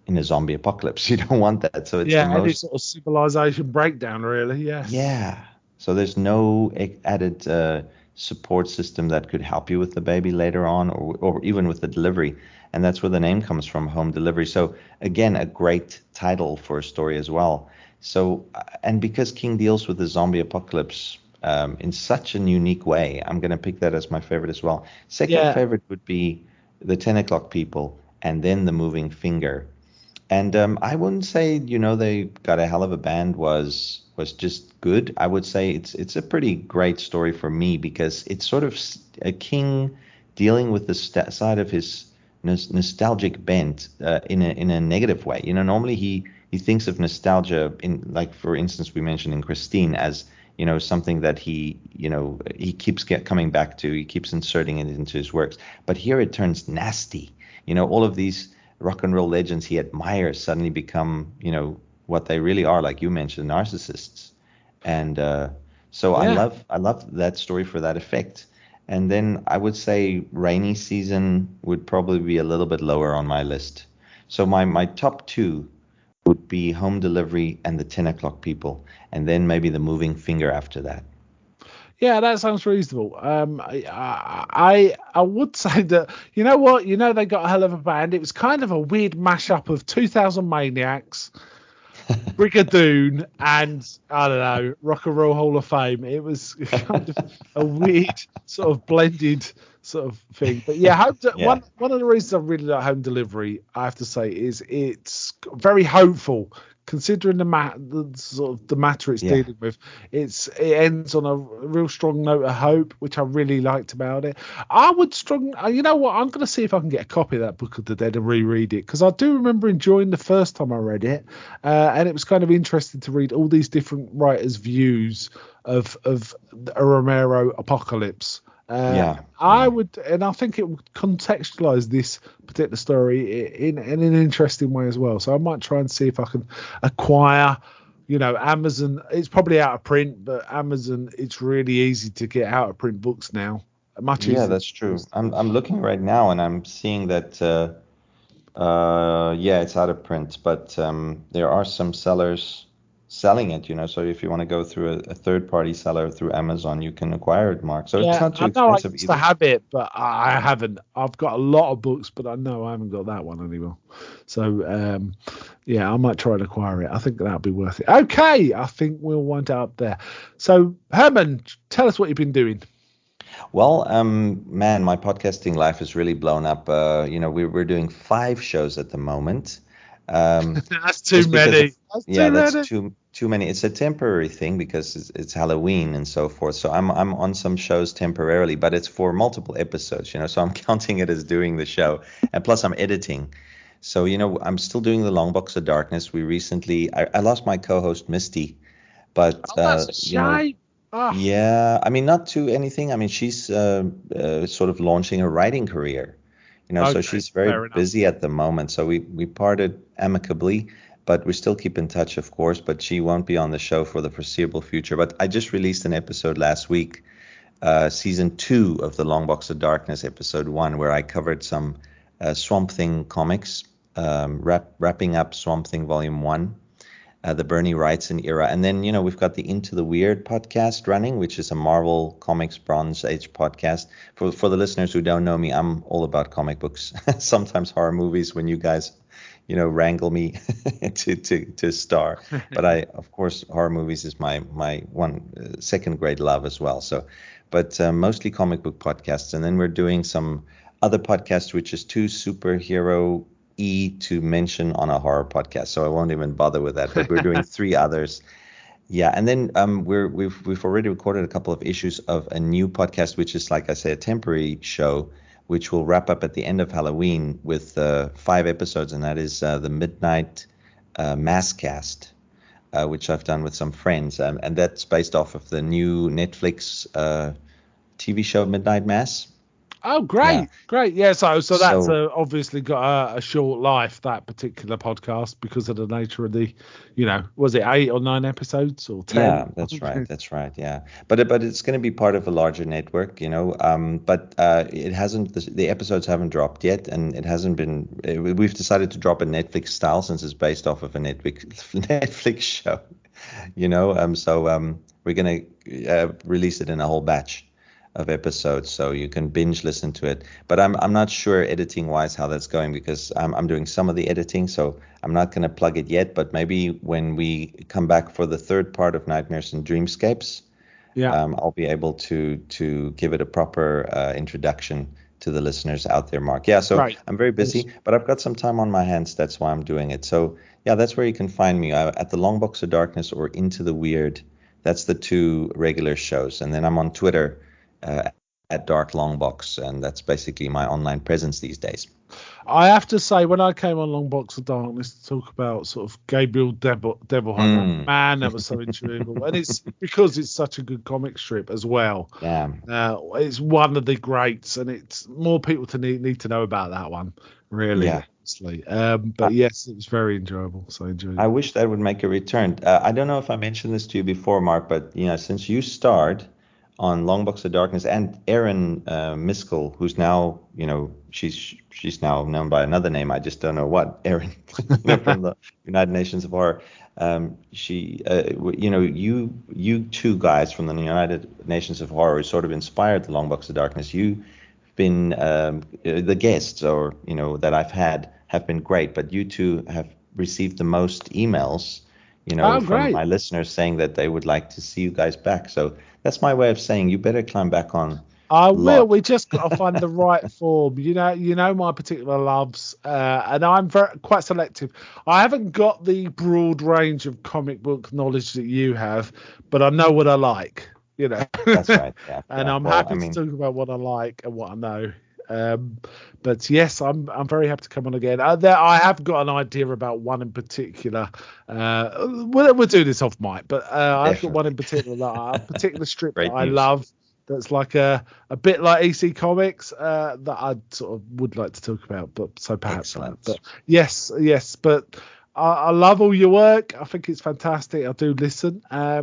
in a zombie apocalypse. You don't want that. So it's the Yeah, any most, sort of civilization breakdown, really. Yes. yeah. So there's no added support system that could help you with the baby later on, or even with the delivery. And that's where the name comes from, Home Delivery. So again, a great title for a story as well. So, and because King deals with the zombie apocalypse in such an unique way, I'm going to pick that as my favorite as well. Second Yeah, favorite would be the 10 o'clock people, and then the Moving Finger. And I wouldn't say, they got a hell of a band was just good. I would say it's a pretty great story for me because it's sort of a king dealing with the side of his nostalgic bent in a negative way. Normally he thinks of nostalgia in, like, for instance, we mentioned in Christine as something that he keeps coming back to. He keeps inserting it into his works. But here it turns nasty. All of these rock and roll legends he admires suddenly become, what they really are, like you mentioned, narcissists. And so I yeah. love that story for that effect. And then I would say Rainy Season would probably be a little bit lower on my list. So my top two would be Home Delivery and the 10 o'clock people, and then maybe the Moving Finger after that. Yeah, that sounds reasonable. I would say that, you know what, they got a hell of a band. It was kind of a weird mashup of 2000 Maniacs, Brigadoon, and I don't know, Rock and Roll Hall of Fame. It was kind of a weird sort of blended sort of thing. But yeah, Yeah. one of the reasons I really like Home Delivery, I have to say, is it's very hopeful. Considering the sort of the matter it's Yeah. dealing with, it ends on a real strong note of hope, which I really liked about it. I would you know what? I'm going to see if I can get a copy of that Book of the Dead and reread it, because I do remember enjoying the first time I read it, and it was kind of interesting to read all these different writers' views of a Romero apocalypse. Yeah. I would, and I think it would contextualize this particular story in an interesting way as well. So I might try and see if I can acquire, Amazon. It's probably out of print, but Amazon, it's really easy to get out of print books now. Much Yeah, easier. that's true. I'm looking right now and I'm seeing that yeah, it's out of print, but there are some sellers selling it, So if you want to go through a third party seller through Amazon, you can acquire it, Mark. So it's Yeah, not too I know I expensive used to either. have it, but I haven't. I've got a lot of books, but I know I haven't got that one anymore. So, yeah, I might try and acquire it. I think that'll be worth it. Okay, I think we'll wind up there. So, Herman, tell us what you've been doing. Well, man, my podcasting life has really blown up. We're doing 5 shows at the moment. That's too Just because of, many. That's yeah, too that's many. too many. It's a temporary thing because it's Halloween and so forth. So I'm on some shows temporarily, but it's for multiple episodes, So I'm counting it as doing the show, and plus I'm editing. So I'm still doing the Long Box of Darkness. I lost my co-host Misty, but Oh, that's a shame. Oh, yeah, I mean, not to anything. I mean, she's sort of launching a writing career, so okay, she's very fair enough. busy at the moment. So we parted amicably, but we still keep in touch, of course. But she won't be on the show for the foreseeable future. But I just released an episode last week, season 2 of the Long Box of Darkness, episode 1, where I covered some Swamp Thing comics, wrapping up Swamp Thing Volume 1. The Bernie Wrightson era. And then, we've got the Into the Weird podcast running, which is a Marvel Comics Bronze Age podcast. For the listeners who don't know me, I'm all about comic books, sometimes horror movies when you guys, wrangle me to star. But of course, horror movies is my one second grade love as well. So, but mostly comic book podcasts, and then we're doing some other podcasts, which is too superhero to mention on a horror podcast, so I won't even bother with that. But we're doing 3 others. Yeah, and then we've already recorded a couple of issues of a new podcast, which is, like I say, a temporary show, which will wrap up at the end of Halloween with 5 episodes, and that is the Midnight Mass Cast, which I've done with some friends, and that's based off of the new Netflix TV show Midnight Mass. Oh, great. Yeah, so that's obviously got a short life, that particular podcast, because of the nature of the, was it 8 or 9 episodes or 10? Yeah, that's right. Yeah, but it's going to be part of a larger network, but it hasn't, the episodes haven't dropped yet, and it hasn't been, we've decided to drop it Netflix style since it's based off of a Netflix show, so we're going to release it in a whole batch of episodes, so you can binge listen to it. But I'm not sure editing wise how that's going, because I'm doing some of the editing, so I'm not going to plug it yet. But maybe when we come back for the 3rd part of Nightmares and Dreamscapes, I'll be able to give it a proper introduction to the listeners out there, Mark. Yeah, so right. I'm very busy, but I've got some time on my hands. That's why I'm doing it. So yeah, that's where you can find me, at the Long Box of Darkness or Into the Weird. That's the 2 regular shows, and then I'm on Twitter at Dark Longbox, and that's basically my online presence these days. I have to say, when I came on Long Box of Darkness to talk about sort of Gabriel Devil Hunter, man, that was so enjoyable, and it's because it's such a good comic strip as well. Yeah, it's one of the greats, and it's more people to need to know about that one, really. Yeah. Honestly. But yes, it was very enjoyable. So enjoyed it. I wish that would make a return. I don't know if I mentioned this to you before, Mark, but since you starred on Long Box of Darkness, and Erin Miskell, who's now, she's now known by another name. I just don't know what. Erin, from the United Nations of Horror. She, you 2 guys from the United Nations of Horror sort of inspired the Long Box of Darkness. You've been the guests, or that I've had, have been great, but you 2 have received the most emails, from great. my listeners saying that they would like to see you guys back. So that's my way of saying you better climb back on. I will. We just got to find the right form. You know my particular loves, and I'm quite selective. I haven't got the broad range of comic book knowledge that you have, but I know what I like. That's right. Yeah. And I'm happy to talk about what I like and what I know. But yes, I'm very happy to come on again. I have got an idea about one in particular. We'll do this off mic, but I've got one in particular, a particular strip that I love. That's like a bit like EC Comics that I sort of would like to talk about. But so perhaps, but yes. But I love all your work. I think it's fantastic. I do listen.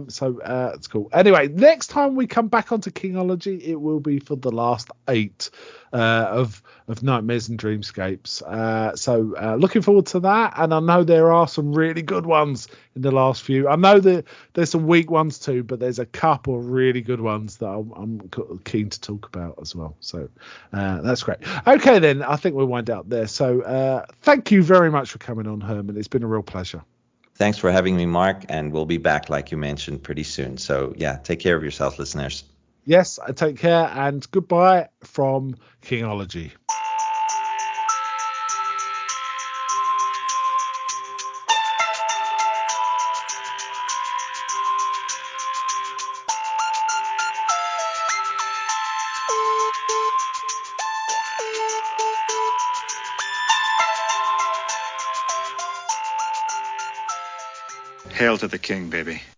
So it's cool. Anyway, next time we come back onto Kingology, it will be for the last 8 of Nightmares and Dreamscapes. So looking forward to that. And I know there are some really good ones in the last few. I know that there's some weak ones too, but there's a couple of really good ones that I'm keen to talk about as well. So that's great. Okay, then I think we'll wind out there. So thank you very much for coming on, Herman. It's been a real pleasure. Thanks for having me, Mark. And we'll be back, like you mentioned, pretty soon. So yeah, take care of yourselves, listeners. Yes, take care, and goodbye from Kingology. Hail to the king, baby.